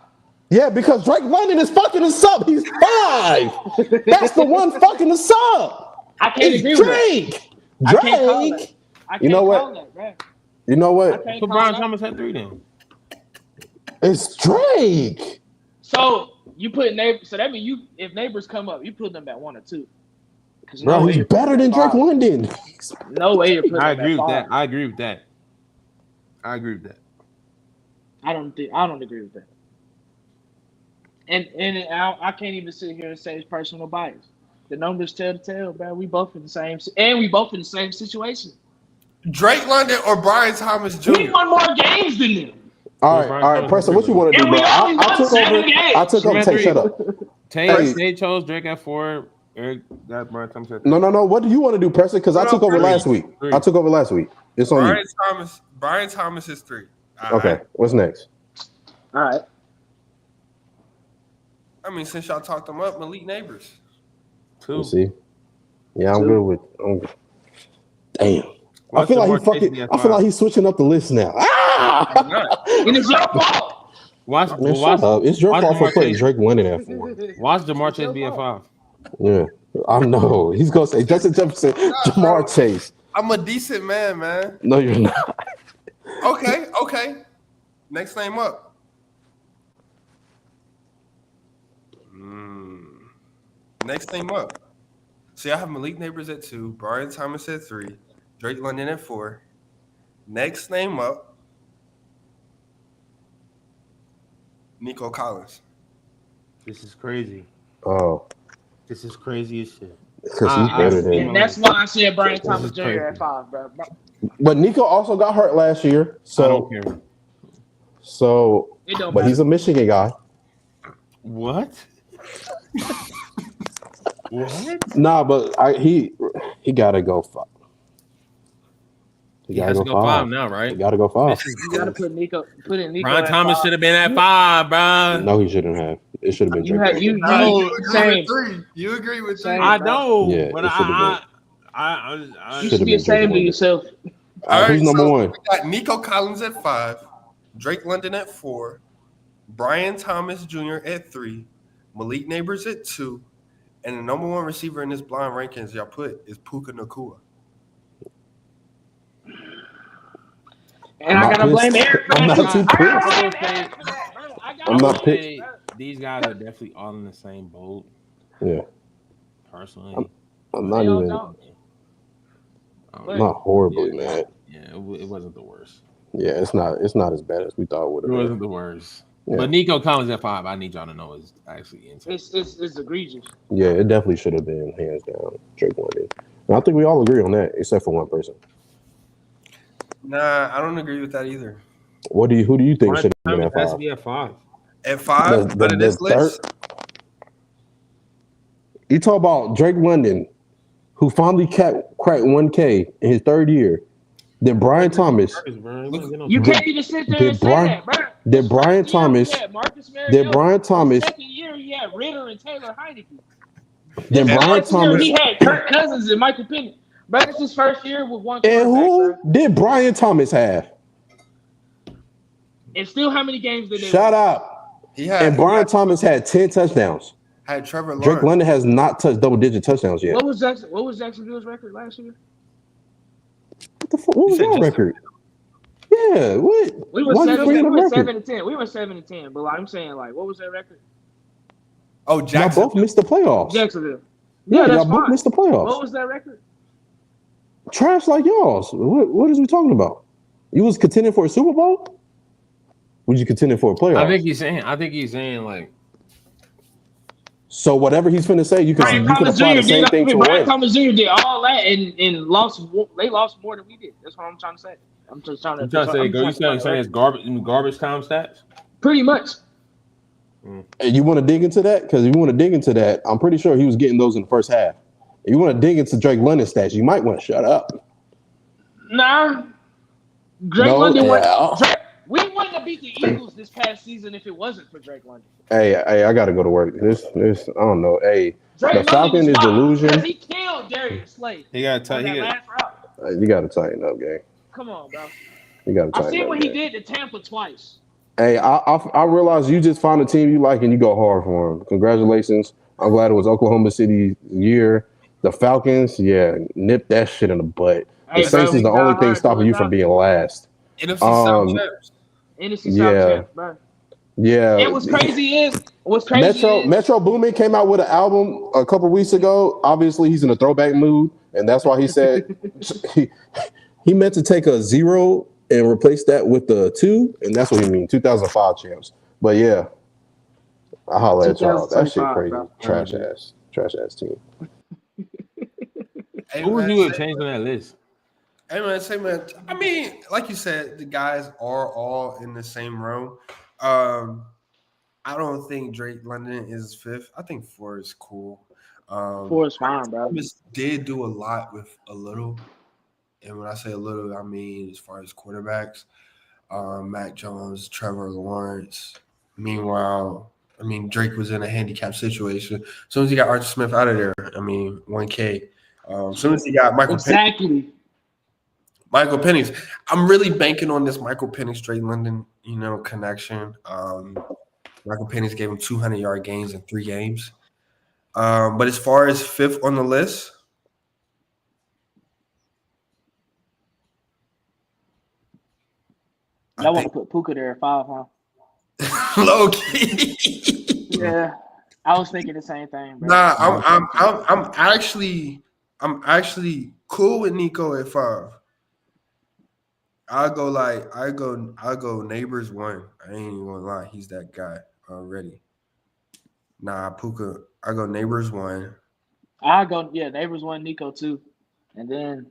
Yeah, because Drake London is fucking us up. He's 5. That's the one fucking us up. I can't It's agree with that. Drake. I can't call that. I can't You know what? call that, bro. You know I what? can't Put call Brian that. Thomas at 3 then. It's Drake. So you put Neighbors. So that means if Neighbors come up, you put them at 1 or 2. Bro, he's better than Drake London. No way you're putting I him agree at with 5. that. I agree with that. I don't agree with that. And I can't even sit here and say it's personal bias. The numbers tell the tale, bro. We both in the same situation. Drake London or Brian Thomas Jr.? We won more games than them. All right, Preston, what you want to do, And bro? we only I won took 7 over. games. I took over. Tay, shut up. Tay chose Drake at 4. Eric got Brian Thomas at 3. No. What do you want to do, Preston? Because I took over last week. 3. I took over last week. It's on you. Brian Thomas is 3. Okay, what's next? All right. I mean, since y'all talked them up, Malik Neighbors. 2. You see? Yeah, I'm good with. Damn. Watch I feel like Jamar he fucking. Chase be at I feel 5. like he's switching up the list now. And it's your fault. Watch, Man, shut up. It's your watch fault for Jamar putting Chase. Drake London at 4. Watch Jamar Chase be at 5. Yeah, I know. He's gonna say Justin Jefferson, Jamar Chase. I'm a decent man. No, you're not. Okay. Next name up. Next name up. See, I have Malik Neighbors at 2, Brian Thomas at 3, Drake London at 4. Next name up, Nico Collins. This is crazy. Oh, This is crazy as shit. because he's better than him. And that's why I said Brian Thomas Jr. crazy. at 5, bro. But Nico also got hurt last year, I so don't care. It don't but matter. he's a Michigan guy. What? What? Nah, but he gotta go 5. He has to go 5 now, right? He gotta go 5. You gotta put in Nico. Brian at Thomas 5. should have been at 5, bro. No, he shouldn't have. It should have been You Drake. had you agree same. with 3. You agree with 3. I know, Yeah, but it should've I You Should've should be been ashamed of Drake yourself. All right, who's number so 1? We got Nico Collins at 5, Drake London at 4, Brian Thomas Jr. at 3, Malik Neighbors at 2, and the number 1 receiver in this blind rankings y'all put is Puka Nacua. And I gotta blame Eric. I'm not too pissed. I'm not pissed. These guys are definitely all in the same boat. Yeah, Personally, I'm not even. Not horribly, man. Yeah, it wasn't the worst. Yeah, it's not as bad as we thought it would It have been. wasn't the worst. Yeah. But Nico Collins at 5, I need y'all to know is actually insane. It's egregious. Yeah, it definitely should have been hands down Drake London. And I think we all agree on that, except for one person. Nah, I don't agree with that either. Who do you think Brian should have been Thomas at has 5? to be at 5. At 5 out of this list, You talk about Drake London, who finally cracked 1K in his 3rd year. Then Brian Thomas. You can't even sit there and say that, bro. Then Brian Thomas. Then Brian Thomas. Second year, he had Ritter and Taylor Heineke. Then Brian Thomas. He had Kirk Cousins and Michael Penix. Bro, it's his first year with one And quarterback, who did Brian Thomas have? And still, how many games did they Shut win? up. And Brian Thomas had 10 touchdowns. had Trevor Lawrence. Drake London has not touched double-digit touchdowns yet. What was Jacksonville's record last year? What was that record? Yeah, what? We were Why you bringing up record? 7-10. We were 7-10. But I'm saying, like, what was that record? Oh, Y'all Jackson. both missed the playoffs. Jacksonville. Yeah, that's y'all both fine. missed the playoffs. What was that record? Trash like y'all's. What is we talking about? You was contending for a Super Bowl? Was you contending for a playoff? I think he's saying like. So whatever he's finna say, you can apply the same thing to Brian him. Thomas Jr. did all that and lost. They lost more than we did. That's what I'm trying to say. I'm just trying to. You trying to say? You saying it's garbage time stats? Pretty much. And you want to dig into that? Because if you want to dig into that, I'm pretty sure he was getting those in the first half. If you want to dig into Drake London stats, you might want to shut up. Nah. Drake London we wouldn't have beat the Eagles this past season if it wasn't for Drake London. Hey, I gotta go to work. This, I don't know. Hey, Drake the Falcon is delusion. He killed Darius Slade. He got to You gotta tighten up, gang. Come on, bro. You gotta tighten I up. seen what gang. he did to Tampa twice. Hey, I realize you just found a team you like and you go hard for them. Congratulations. I'm glad it was Oklahoma City's year. The Falcons, yeah, nip that shit in the butt. The Saints is the only thing stopping you from being last. NFC South champs. NFC South champs, bro. Yeah. And what's crazy is Metro Boomin came out with an album a couple weeks ago. Obviously, he's in a throwback mood, and that's why he said he meant to take a 0 and replace that with the 2, and that's what he means. 2005 champs. But yeah, I holla at y'all. That shit crazy. Bro. Trash ass team. Who would you have changed on that list? Hey man, say man. I mean, like you said, the guys are all in the same row. I don't think Drake London is fifth. I think four is cool. Four is fine, bro. Thomas did do a lot with a little, and when I say a little, I mean as far as quarterbacks, Mac Jones, Trevor Lawrence. Meanwhile, I mean Drake was in a handicap situation. As soon as he got Arthur Smith out of there, I mean 1K. As soon as he got Exactly. Michael Penix. I'm really banking on this Michael Penix Drake London, connection. Michael Penix gave him 200-yard gains in 3 games. But as far as fifth on the list, Y'all want to put Puka there at 5, huh? low key. Yeah, I was thinking the same thing, bro. Nah, I'm actually cool with Nico at 5. I'll go Neighbors 1. I ain't even gonna lie, he's that guy already. Nah, Puka, I go Neighbors 1. Neighbors 1, Nico 2, and then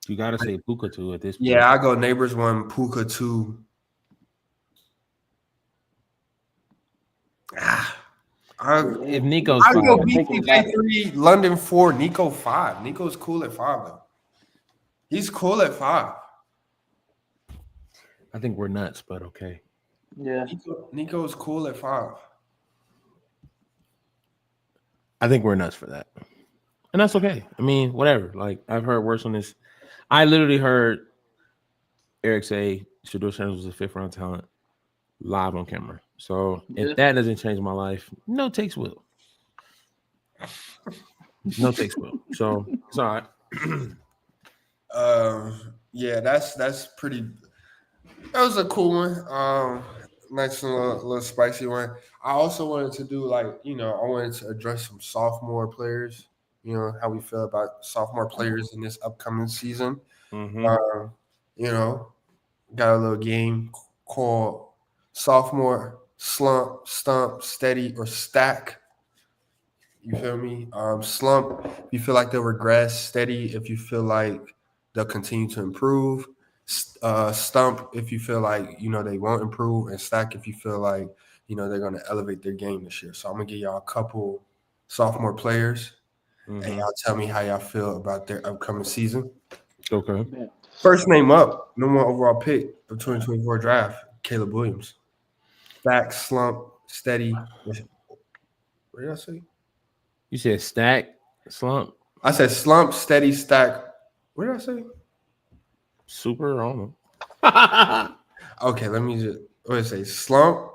You gotta say Puka 2 at this point. yeah, I go Neighbors 1, Puka 2. If Nico's I go 5, BTJ 3, London 4, Nico 5. Nico's cool at 5 though. He's cool at 5. I think we're nuts, but okay. yeah, Nico's cool at 5. I think we're nuts for that. And that's okay. I mean, whatever. Like, I've heard worse on this. I literally heard Eric say Shedeur Overrated was a 5th-round talent live on camera. So if that doesn't change my life, no takes will. No takes will. So it's all right. Yeah, that's pretty. That was a cool one. Nice and little spicy one. I also wanted to do I wanted to address some sophomore players. You know how we feel about sophomore players in this upcoming season. Mm-hmm. Got a little game called Sophomore Slump, Stump, Steady, or Stack. You feel me? Slump, if you feel like they'll regress. Steady, if you feel like they'll continue to improve. Stump, if you feel like, they won't improve. And Stack, if you feel like, they're going to elevate their game this year. So I'm going to give y'all a couple sophomore players. Mm-hmm. And y'all tell me how y'all feel about their upcoming season. Okay. First name up, number 1 overall pick of 2024 draft, Caleb Williams. Stack, Slump, Steady. What did I say? You said Stack, Slump? I said Slump, Steady, Stack. What did I say? Super, I don't know. Okay, let me just what did I say? Slump,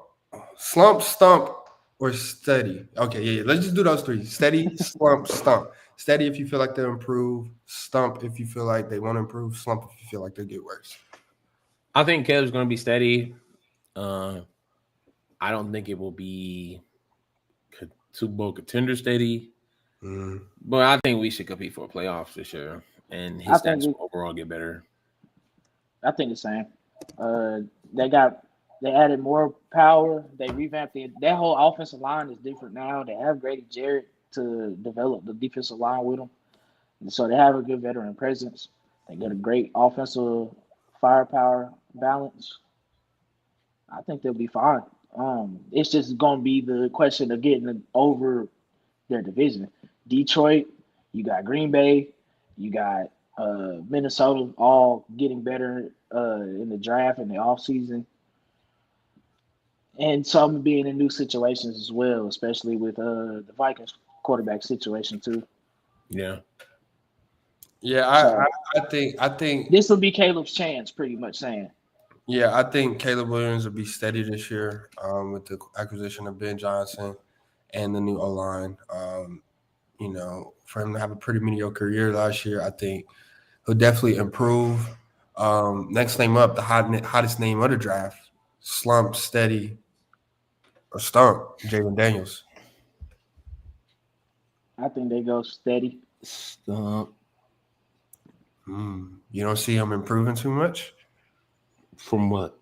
Stump, or Steady. Okay, yeah. Let's just do those 3. Steady, Slump, Stump. Steady if you feel like they'll improve. Stump if you feel like they won't improve. Slump if you feel like they'll get worse. I think Caleb's going to be steady. I don't think it will be Super Bowl contender steady. But I think we should compete for playoffs this year. And his stats will overall get better. I think the same. They added more power. They revamped that whole offensive line is different now. They have Grady Jarrett to develop the defensive line with them. And so they have a good veteran presence. They got a great offensive firepower balance. I think they'll be fine. It's just going to be the question of getting over their division. Detroit, you got Green Bay, you got Minnesota all getting better in the draft and the offseason. And some being in new situations as well, especially with the Vikings quarterback situation too. Yeah. Yeah, I think this will be Caleb's chance, pretty much saying. Yeah, I think Caleb Williams will be steady this year with the acquisition of Ben Johnson and the new O-line. For him to have a pretty mediocre year last year, I think he'll definitely improve. Next name up, the hottest name of the draft, Slump, Steady, or Stump, Jalen Daniels. I think they go Steady. Stump. You don't see him improving too much? From what?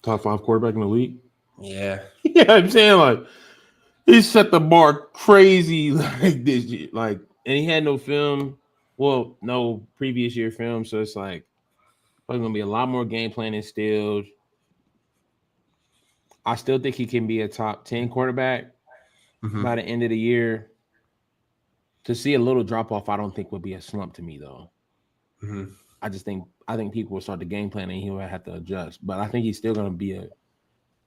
Top 5 quarterback in the league? Yeah. Yeah, I'm saying, like, he set the bar crazy like this year. Like, and he had no film. Well, no previous year film, so it's like there's gonna be a lot more game plan instilled. I still think he can be a top 10 quarterback Mm-hmm. by the end of the year. To see a little drop off, I don't think would be a slump to me though. Mm-hmm. I think people will start the game plan and he will have to adjust. But I think he's still gonna be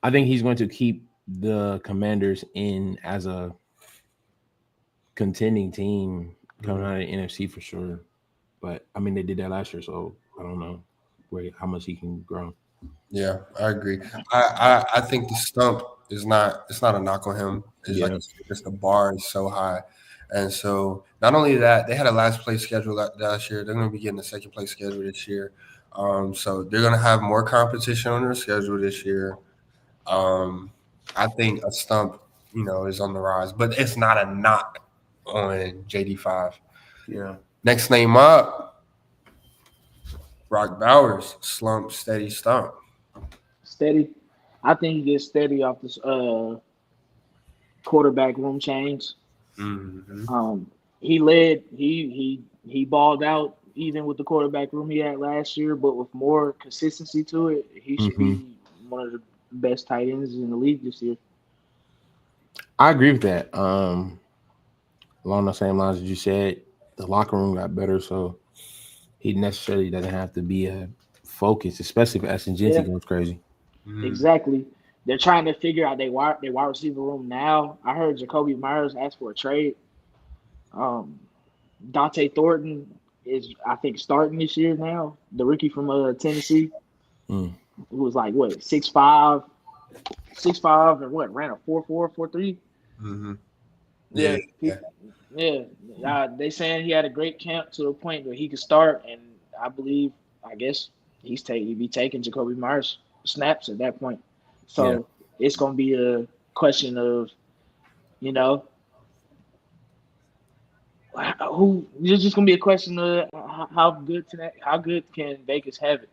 I think he's going to keep the Commanders in as a contending team coming out of the NFC for sure. But I mean, they did that last year, so I don't know how much he can grow. Yeah, I agree. I think the Stump is not. It's not a knock on him. It's like Yeah. just the bar is so high, and so not only that, they had a last place schedule last year. They're going to be getting a second place schedule this year. So they're going to have more competition on their schedule this year. Um, I think a Stump, is on the rise, but it's not a knock on JD5. Yeah. Next name up, Brock Bowers, Slump, Steady Stump. Steady. I think he gets steady off this quarterback room change. Mm-hmm. He balled out even with the quarterback room he had last year, but with more consistency to it, he should be one of the best tight ends in the league this year. I agree with that. Along the same lines as you said, the locker room got better, so he necessarily doesn't have to be a focus, especially if Ashton Genty goes crazy. Exactly. They're trying to figure out their wide receiver room now. I heard Jacoby Myers ask for a trade. Dante Thornton is, I think, starting this year now. The rookie from Tennessee, who was like what 6'5", and what ran a 4.4, 4.3. Mm-hmm. Yeah. They saying he had a great camp to the point where he could start, and I guess he'd be taking Jacoby Myers snaps at that point. So it's gonna be a question of, it's just gonna be a question of how good can Vegas have it?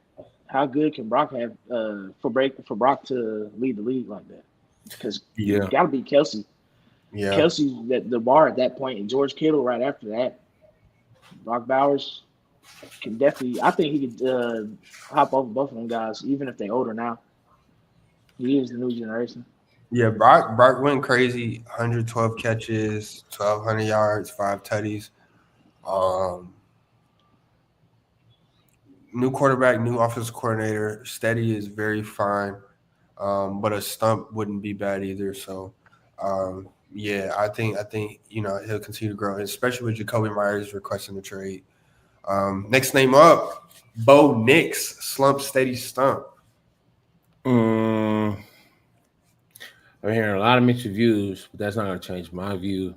How good can Brock have for Brock to lead the league like that? Because you gotta beat Kelsey. Yeah. Kelsey's the bar at that point, and George Kittle right after that. Brock Bowers can definitely. I think he could hop over both of them guys, even if they're older now. He is the new generation. Yeah, Brock went crazy. 112 catches, 1,200 yards, 5 tutties. New quarterback, new offensive coordinator. Steady is very fine, but a Stump wouldn't be bad either. So, I think he'll continue to grow, especially with Jacoby Myers requesting the trade. Next name up, Bo Nix, Slump, Steady Stump. I'm hearing a lot of mixed reviews, but that's not going to change my view.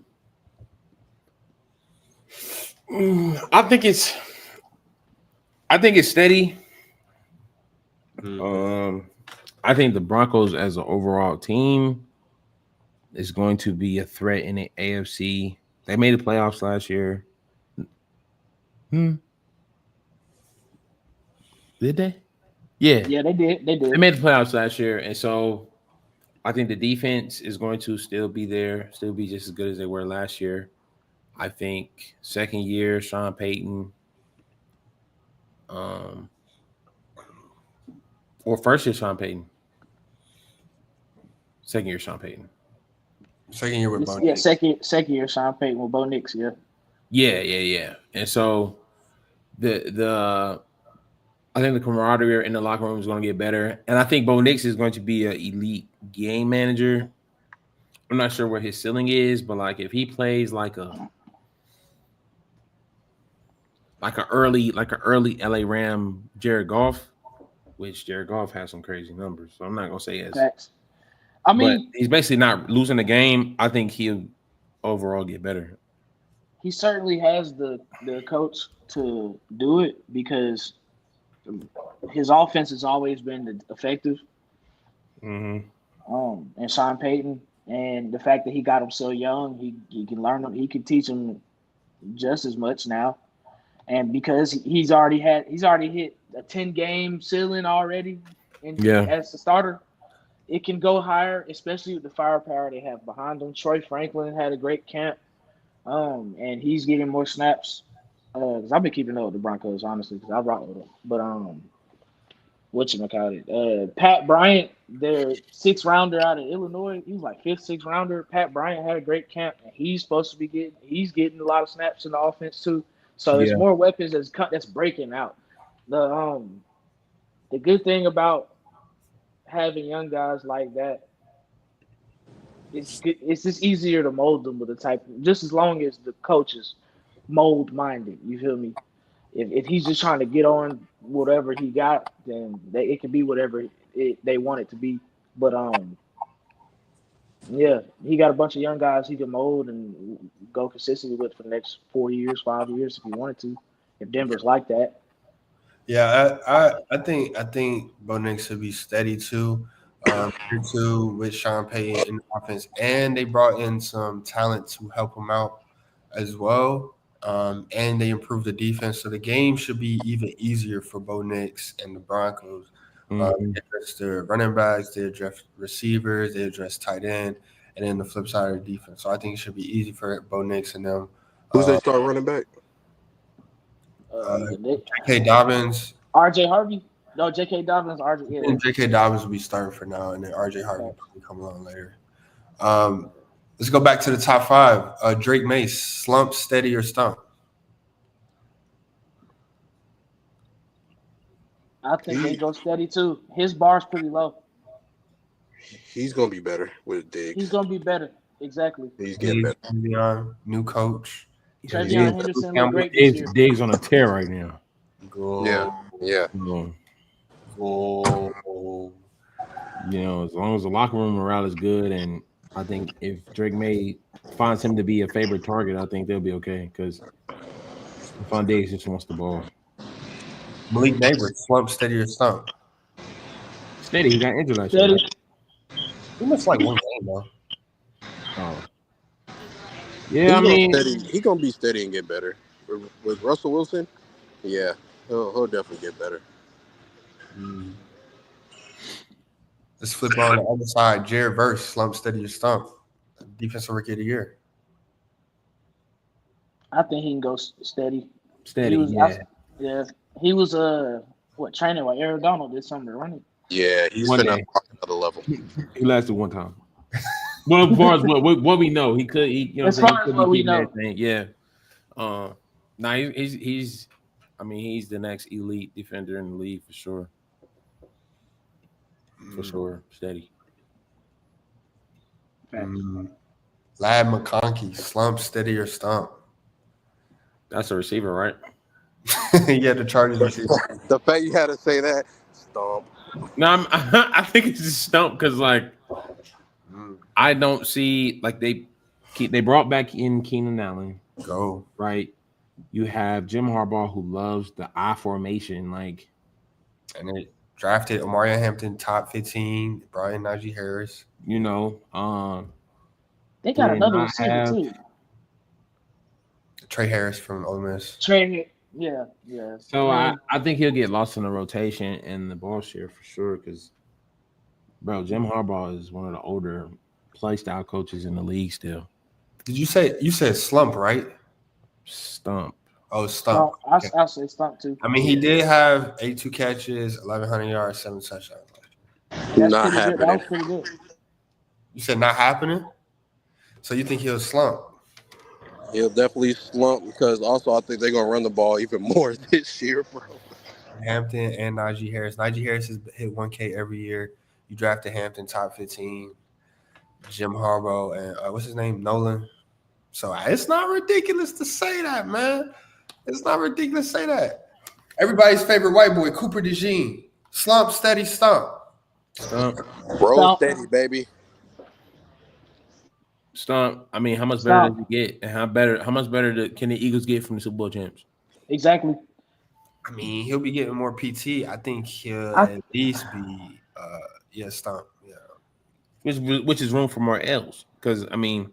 I think it's steady. I think the Broncos as an overall team is going to be a threat in the AFC. They made the playoffs last year. Did they? Yeah, they did. They made the playoffs last year, and so I think the defense is going to still be there, still be just as good as they were last year. I think second year, Sean Payton, or first year, Sean Payton. Second year, Sean Payton. Second year with Bo Nix. Second year, Sean Payton with Bo Nix. Yeah. And so the I think the camaraderie in the locker room is going to get better, and I think Bo Nix is going to be an elite game manager. I'm not sure what his ceiling is, but like if he plays like a early LA Ram Jared Goff, which Jared Goff has some crazy numbers, so I'm not gonna say yes. Facts. I mean, but he's basically not losing the game. I think he'll overall get better. He certainly has the coach to do it because his offense has always been effective. And Sean Payton, and the fact that he got him so young, he can learn him. He can teach him just as much now. And because he's already hit a 10-game ceiling already as a starter, it can go higher, especially with the firepower they have behind him. Troy Franklin had a great camp, and he's getting more snaps Because I've been keeping up with the Broncos, honestly, because I rock with them. But whatchamacallit, Pat Bryant, their 6th rounder out of Illinois, he was like 5th, 6th rounder. Pat Bryant had a great camp, and he's supposed to be getting a lot of snaps in the offense too. So it's Yeah. more weapons that's breaking out. The good thing about having young guys like that, it's just easier to mold them with the type, just as long as the coach is mold minded. You feel me? If he's just trying to get on whatever he got, then it can be whatever they want it to be. But yeah, he got a bunch of young guys he can mold and go consistently with for the next 4 years, 5 years if he wanted to. If Denver's like that, Yeah, I think Bo Nix should be steady too. Too with Sean Payton in the offense, and they brought in some talent to help him out as well. And they improved the defense, so the game should be even easier for Bo Nix and the Broncos. Mhm. They address the running backs, they address receivers, they address tight end, and then the flip side of the defense. So I think it should be easy for Bo Nix and them. Who's they Uh, start running back? uh, Nick, J.K. Dobbins. RJ Harvey, no J.K. Dobbins, RJ, I yeah, think J.K. Dobbins will be starting for now, and then R.J. Harvey will probably come along later. Let's go back to the top 5. Drake Mace, Slump, Steady, or Stump? I think they go steady too. His bar's pretty low. He's gonna be better with He's Diggs. gonna be better. Exactly. He's getting better. Leon, new coach. Travion Henderson looked great this year. Diggs on a tear right now. Go, Yeah. So, go. as long as the locker room morale is good, and I think if Drake May finds him to be a favorite target, I think they'll be okay because Stephon Diggs just wants the ball. Malik Neighbors, Slump, Steady, or Stump? Steady, he got injured last year. Steady. Right? He missed like one game, though. Oh. Yeah, I mean, He's gonna be steady and get better. With Russell Wilson, yeah, he'll definitely get better. Let's flip on the other side. Jared Verse, Slump, Steady, or Stump? Defensive Rookie of the Year. I think he can go steady. steady. He was, Yeah. he was training with Aaron Donald this summer, wasn't Yeah, he's One been day. on another level. He lasted one time. Well, as far as what we know, he could. As far as what we know. Yeah. Nah, he's. I mean, he's the next elite defender in the league for sure. For sure, steady. Lad McConkey, Slump, Steady, or Stump? That's a receiver, right? Yeah, the Chargers receiver. The fact you had to say that, Stump. No, I think it's just Stump because I don't see they brought back in Keenan Allen. Go. Right. You have Jim Harbaugh who loves the I formation, And they drafted Omarion Hampton, top 15, brought in Najee Harris. they? They got another receiver too. Trey Harris from Ole Miss. Trey, yeah. So I think he'll get lost in the rotation and the ball share for sure because, bro, Jim Harbaugh is one of the older play style coaches in the league still. Did you said Slump, right? Stump. Oh, Stump. I'll say Stump too. I mean, he did have 82 catches, 1,100 yards, 7 touchdowns. That's Not pretty good. happening. That was pretty good. You said not happening? So you think he'll slump? He'll definitely slump because also I think they're gonna run the ball even more this year, bro. Hampton and Najee Harris. Najee Harris has hit 1K every year. You drafted Hampton top 15. Jim Harbaugh and what's his name? Nolan. So it's not ridiculous to say that, man. It's not ridiculous to say that. Everybody's favorite white boy, Cooper DeJean. Slump, steady, stump. Stump. Bro, steady, baby. Stump. I mean, how much better does he get, and how much better can the Eagles get from the Super Bowl champs? Exactly. I mean, he'll be getting more PT. I think he'll at least be stump. Yeah. Which is room for more L's. Because I mean,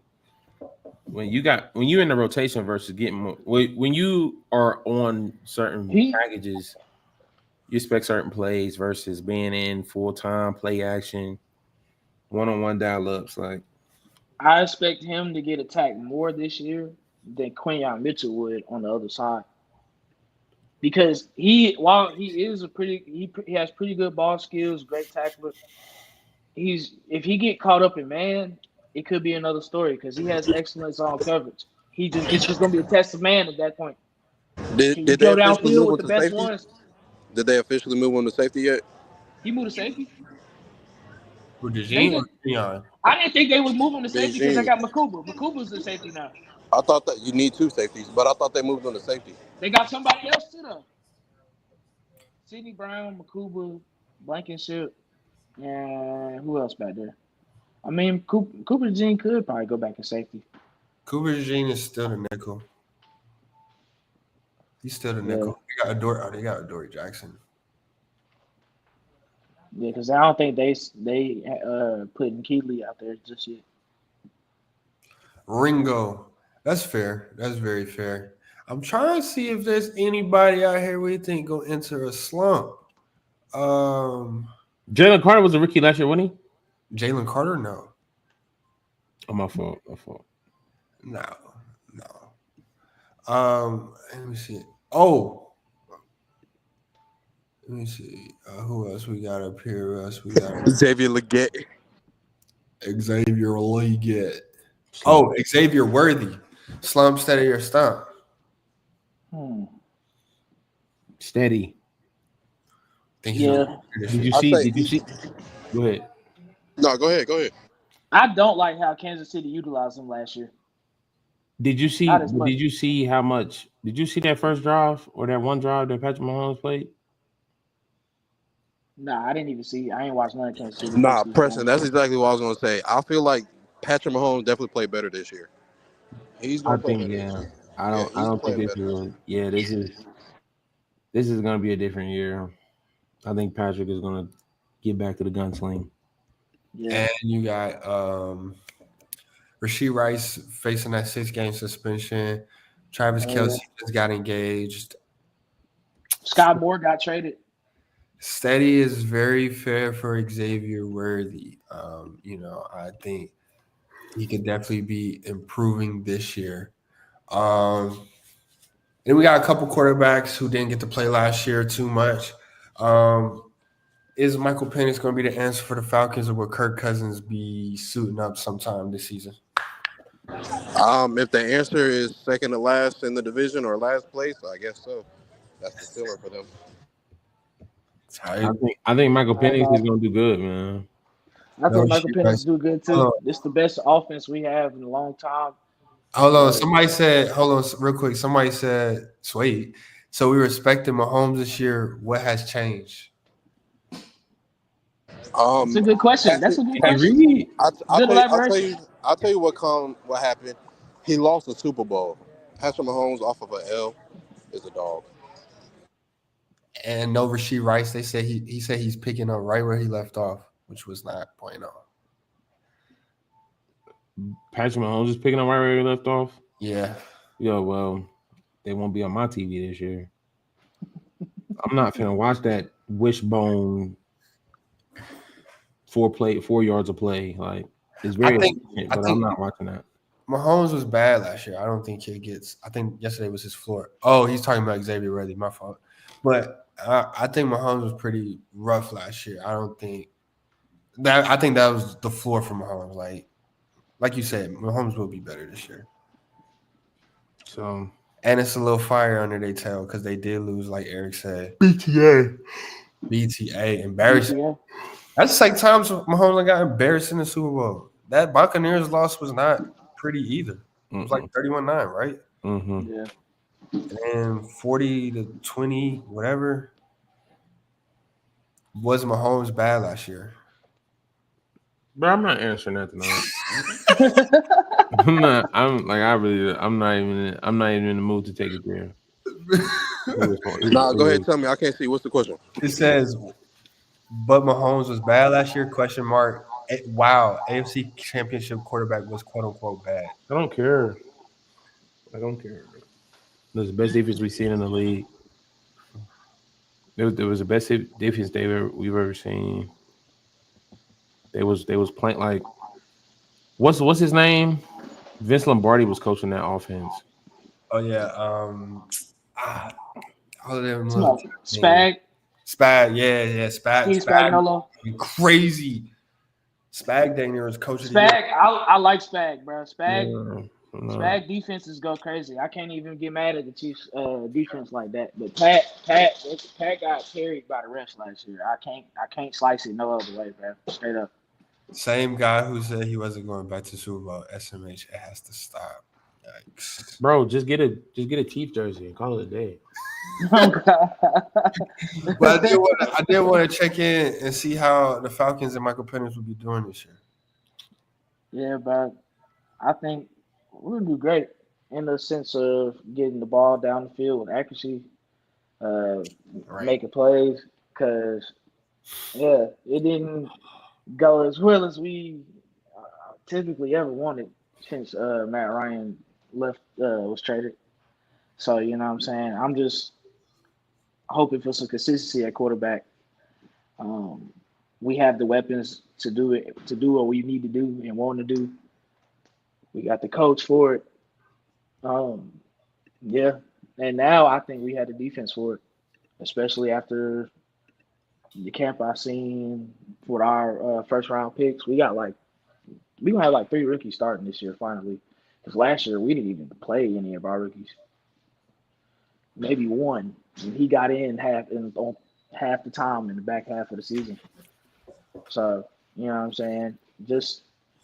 when you're in the rotation versus getting more, when you are on certain packages, you expect certain plays versus being in full-time play action, one-on-one dial-ups. I expect him to get attacked more this year than Quinyon Mitchell would on the other side. because while he is he has pretty good ball skills, great tackler. If he get caught up in man, it could be another story because he has excellence on coverage. It's just gonna be a test of man at that point. Can you Did they go officially downfield move with on the to best safety? ones? Did they officially move on to safety yet? He moved to safety. Who did They you or did. Dion? I didn't think they would move him to Big safety because they Gene. got Makuba. Makuba's the safety now. I thought that you need two safeties, but I thought they moved on to safety. They got somebody else too though. Sidney Brown, Makuba, Blankenship, and who else back there? I mean, Cooper Jean could probably go back to safety. Cooper Jean is still the nickel. He's still the Yeah. nickel. They got Adoree Jackson. Yeah, because I don't think they putting Keeley out there just yet. Ringo. That's fair. That's very fair. I'm trying to see if there's anybody out here we think gonna enter a slump. Jalen Carter was a rookie last year, wasn't he? Jalen Carter, no. Oh, my fault. No. Let me see. Oh, let me see. Who else we got up here? Xavier Leggett. Xavier Leggett. Oh, Xavier Worthy. Slump, steady or stump. Steady. Think Yeah. Did you see? Go ahead. No, go ahead. I don't like how Kansas City utilized him last year. Did you see? Not as much. Did you see how much? Did you see that first drive or that one drive that Patrick Mahomes played? Nah, I didn't even see. I ain't watched none of Kansas City. Nah, Preston, that's exactly what I was going to say. I feel like Patrick Mahomes definitely played better this year. He's going to play better this year. I don't think this is. Yeah, this is going to be a different year. I think Patrick is going to get back to the gunsling. Yeah. And you got Rashee Rice facing that 6-game suspension. Travis Kelce just got engaged. Scott Moore got traded. Steady is very fair for Xavier Worthy. I think he could definitely be improving this year. And we got a couple quarterbacks who didn't get to play last year too much. Is Michael Penix going to be the answer for the Falcons, or will Kirk Cousins be suiting up sometime this season? If the answer is second to last in the division or last place, I guess so. That's the filler for them. I think Michael Penix is going to do good, man. I think Michael Penix do good too. This is the best offense we have in a long time. Hold on. Somebody said, real quick. Somebody said, sweet. So we respected Mahomes this year. What has changed? That's a good question. I'll tell you what happened. He lost the Super Bowl. Patrick Mahomes off of an L is a dog. And no Rashee Rice. They said he said he's picking up right where he left off, which was not point on. Patrick Mahomes is picking up right where he left off. Yeah. Yeah. Well, they won't be on my TV this year. I'm not finna watch that wishbone 4 yards of play. Like it's very efficient, but I'm not watching that. Mahomes was bad last year. I don't think he gets. I think yesterday was his floor. Oh, he's talking about Xavier Worthy. My fault. But I think Mahomes was pretty rough last year. I think that was the floor for Mahomes. Like you said, Mahomes will be better this year. So, and it's a little fire under their tail because they did lose, like Eric said. BTA, embarrassing. BTA. That's the second time Mahomes got embarrassed in the Super Bowl. That Buccaneers loss was not pretty either. It was like 31-9, right? Mm-hmm. Yeah. And 40-20, whatever. Was Mahomes bad last year? Bro, I'm not answering that tonight. I'm not even in the mood to take it there. Nah, go ahead, tell me. I can't see. What's the question? It says, but Mahomes was bad last year, question mark. Wow, AFC Championship quarterback was quote unquote bad. I don't care. That's the best defense we've seen in the league. There was the best defense we've ever seen. They was playing like what's his name? Vince Lombardi was coaching that offense. Oh yeah. All of them Small. little Spag, Spag, yeah, Spag, Steve Spag, Spagnuolo. crazy. Spag dang near was coach of the year. Spag, I like Spag, bro. No. Spag defenses go crazy. I can't even get mad at the Chiefs defense like that. But Pat got carried by the refs last year. I can't slice it no other way, bro. Straight up. Same guy who said he wasn't going back to Super Bowl. SMH, it has to stop. Yikes. Bro, just get a Chief jersey and call it a day. Oh, God. But I did want to check in and see how the Falcons and Michael Penix will be doing this year. Yeah, but I think we're gonna do great in the sense of getting the ball down the field with accuracy, making plays. Because it didn't go as well as we typically ever wanted since Matt Ryan left was traded. So you know what I'm saying. I'm just hoping for some consistency at quarterback. We have the weapons to do it, to do what we need to do and want to do. We got the coach for it. Yeah. And now I think we had the defense for it, especially after the camp I seen for our first round picks. We gonna have like 3 rookies starting this year finally. Because last year we didn't even play any of our rookies. Maybe one. And he got in half the time in the back half of the season. So, you know what I'm saying? Just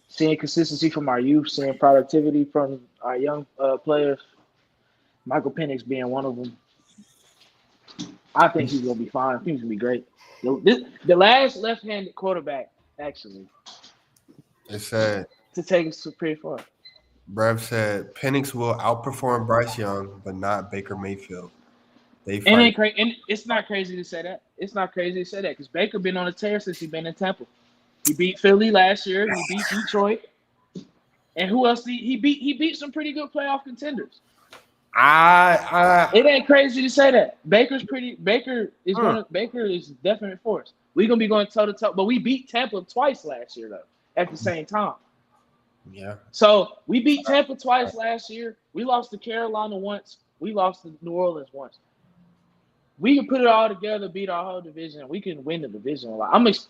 seeing consistency from our youth, seeing productivity from our young players, Michael Penix being one of them. I think he's going to be fine. I think he's going to be great. The last left-handed quarterback, actually, It said, to take us to pretty far. Brev said, Penix will outperform Bryce Young, but not Baker Mayfield. They And, fight. and it's not crazy to say that. It's not crazy to say that because Baker been on a tear since he been in Tampa. He beat Philly last year. He beat Detroit. And who else? He beat some pretty good playoff contenders. It ain't crazy to say that. Baker is definite force. We're gonna be going toe to toe, but we beat Tampa twice last year though, at the same time. Yeah. So we beat Tampa twice last year. We lost to Carolina once. We lost to New Orleans once. We can put it all together, beat our whole division. We can win the division.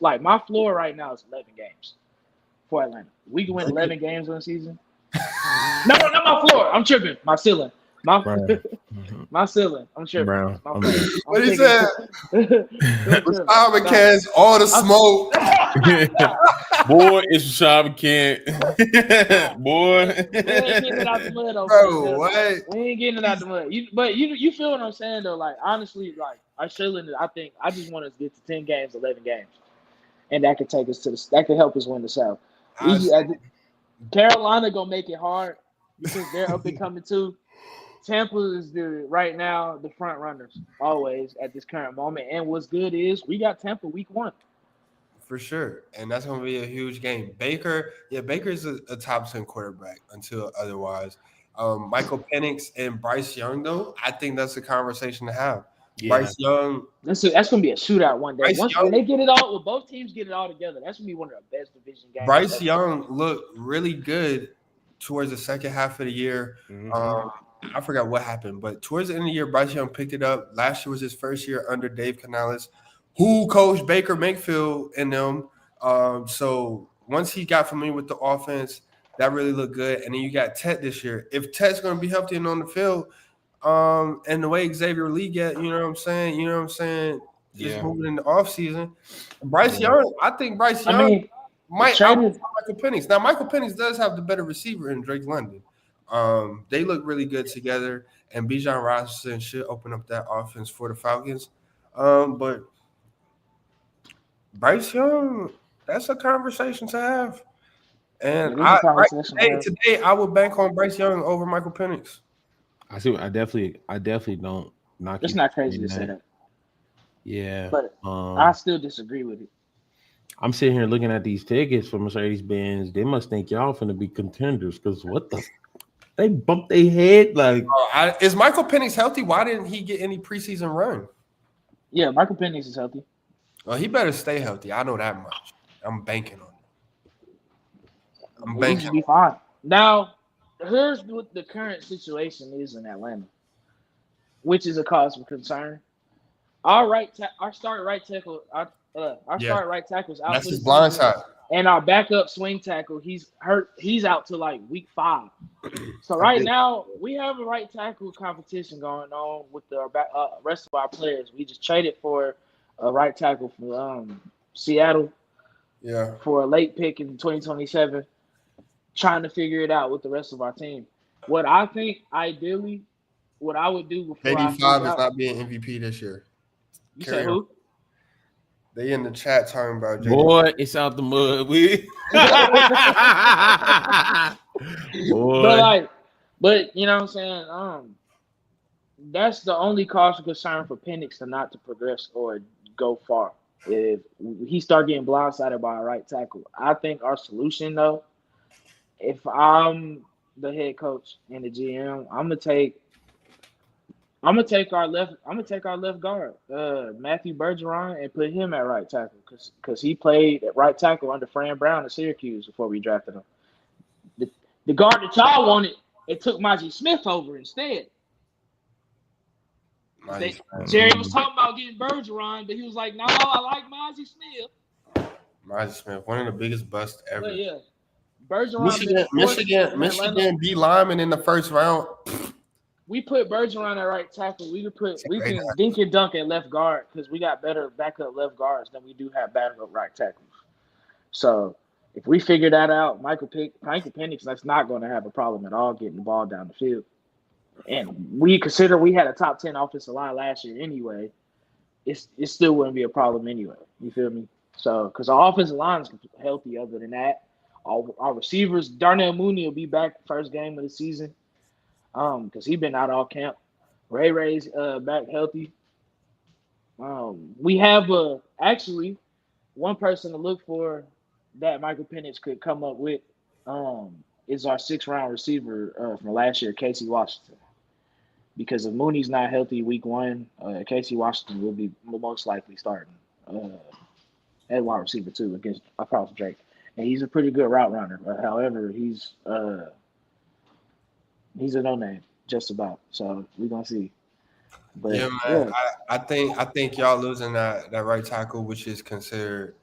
Like my floor right now is 11 games for Atlanta. We can win 11 games on the season. No, not my floor. I'm tripping. My ceiling. My ceiling. I'm tripping. Bro, What he said? Rashad McCants, all the smoke. Boy, it's Rashad McCants. Boy. We ain't getting it out the mud, though. Bro, what? We ain't getting it out the mud. You feel what I'm saying, though? Like, honestly, like, our ceiling, I think, I just want us to get to 10 games, 11 games. And that could take us that could help us win the South. Carolina going to make it hard because they're up and coming, too. Tampa is right now the front runners always at this current moment. And what's good is we got Tampa week 1. For sure. And that's going to be a huge game. Baker's a top 10 quarterback until otherwise. Michael Penix and Bryce Young, though, I think that's a conversation to have. Yeah. Bryce Young. That's going to be a shootout one day. When they get it all, when both teams get it all together, that's going to be one of the best division games. Bryce Young looked really good towards the second half of the year. Mm-hmm. I forgot what happened, but towards the end of the year, Bryce Young picked it up. Last year was his first year under Dave Canales, who coached Baker Mayfield and them. So once he got familiar with the offense, that really looked good. And then you got Tet this year. If Tet's going to be healthy and on the field, and the way Xavier Lee get, you know what I'm saying? Just moving in the offseason. Bryce Young, I think Bryce Young might outperform Michael Penix. Now, Michael Penix does have the better receiver in Drake London. They look really good together, and Bijan Robinson should open up that offense for the Falcons. But Bryce Young, that's a conversation to have. And today I would bank on Bryce Young over Michael Penix. I definitely don't knock. It's not crazy to say that. Yeah, but I still disagree with it. I'm sitting here looking at these tickets for Mercedes-Benz. They must think y'all finna be contenders because what the. They bumped their head like. Is Michael Penix healthy? Why didn't he get any preseason run? Yeah, Michael Penix is healthy. Well, he better stay healthy. I know that much. I'm banking on it. He should be fine. Now, here's what the current situation is in Atlanta. which is a cause for concern. Our starting right tackle, our Yeah, starting right tackle is out that's for the his blind season, side. and our backup swing tackle, he's hurt. He's out to like week 5. So I right think now we have a right tackle competition going on with the rest of our players. We just traded for a right tackle from Seattle yeah, for a late pick in 2027. Trying to figure it out with the rest of our team. What I think ideally, what I would do before I freak 85 is out. not being MVP this year. You Carry said on. who? They in the chat talking about JD. Boy, it's out the mud. But Boy. but you know what I'm saying? That's the only cause of concern for Penix to progress or go far. If he start getting blindsided by a right tackle, I think our solution though, if I'm the head coach and the GM, I'm gonna take our left guard, Matthew Bergeron, and put him at right tackle because he played at right tackle under Fran Brown at Syracuse before we drafted him. The guard that y'all wanted, it took Maji Smith over instead. Jerry was talking about getting Bergeron, but he was like, "No, I like Maji Smith." Miles Smith, one of the biggest busts ever. But yeah, Bergeron been Michigan D lineman in the first round. We put Bergeron at right tackle. We can dink and dunk at left guard because we got better backup left guards than we do have backup right tackles. So if we figure that out, Michael Penix, that's not going to have a problem at all getting the ball down the field. And we consider we had a top 10 offensive line last year anyway. It still wouldn't be a problem anyway. You feel me? So because our offensive line is healthy. Other than that, our receivers, Darnell Mooney will be back first game of the season. Because he's been out all camp. Ray's back healthy. We have actually one person to look for that Michael Penix could come up with is our 6th-round receiver from last year, Casey Washington. Because if Mooney's not healthy week 1, Casey Washington will most likely starting at wide receiver 2 against across Drake. And he's a pretty good route runner. However, he's a no-name, just about. So we're gonna see. But Yeah, man. I think y'all losing that right tackle, which is considered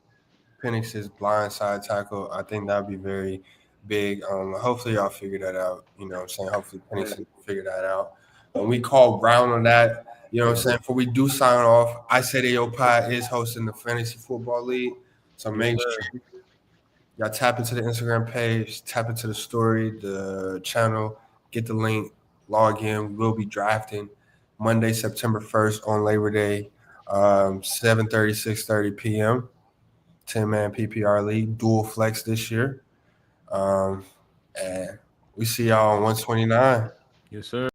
Penix's blind side tackle. I think that'd be very big. Hopefully y'all figure that out. You know what I'm saying? Hopefully Penix will figure that out. When we call Brown on that, you know what I'm saying? Before we do sign off, I said AYOO Pod is hosting the Fantasy Football League. So make sure y'all tap into the Instagram page, tap into the story, the channel, get the link, log in. We'll be drafting Monday, September 1st on Labor Day, 7:30, 6:30 p.m. 10-man PPR league, dual flex this year. And we see y'all on 129. Yes, sir.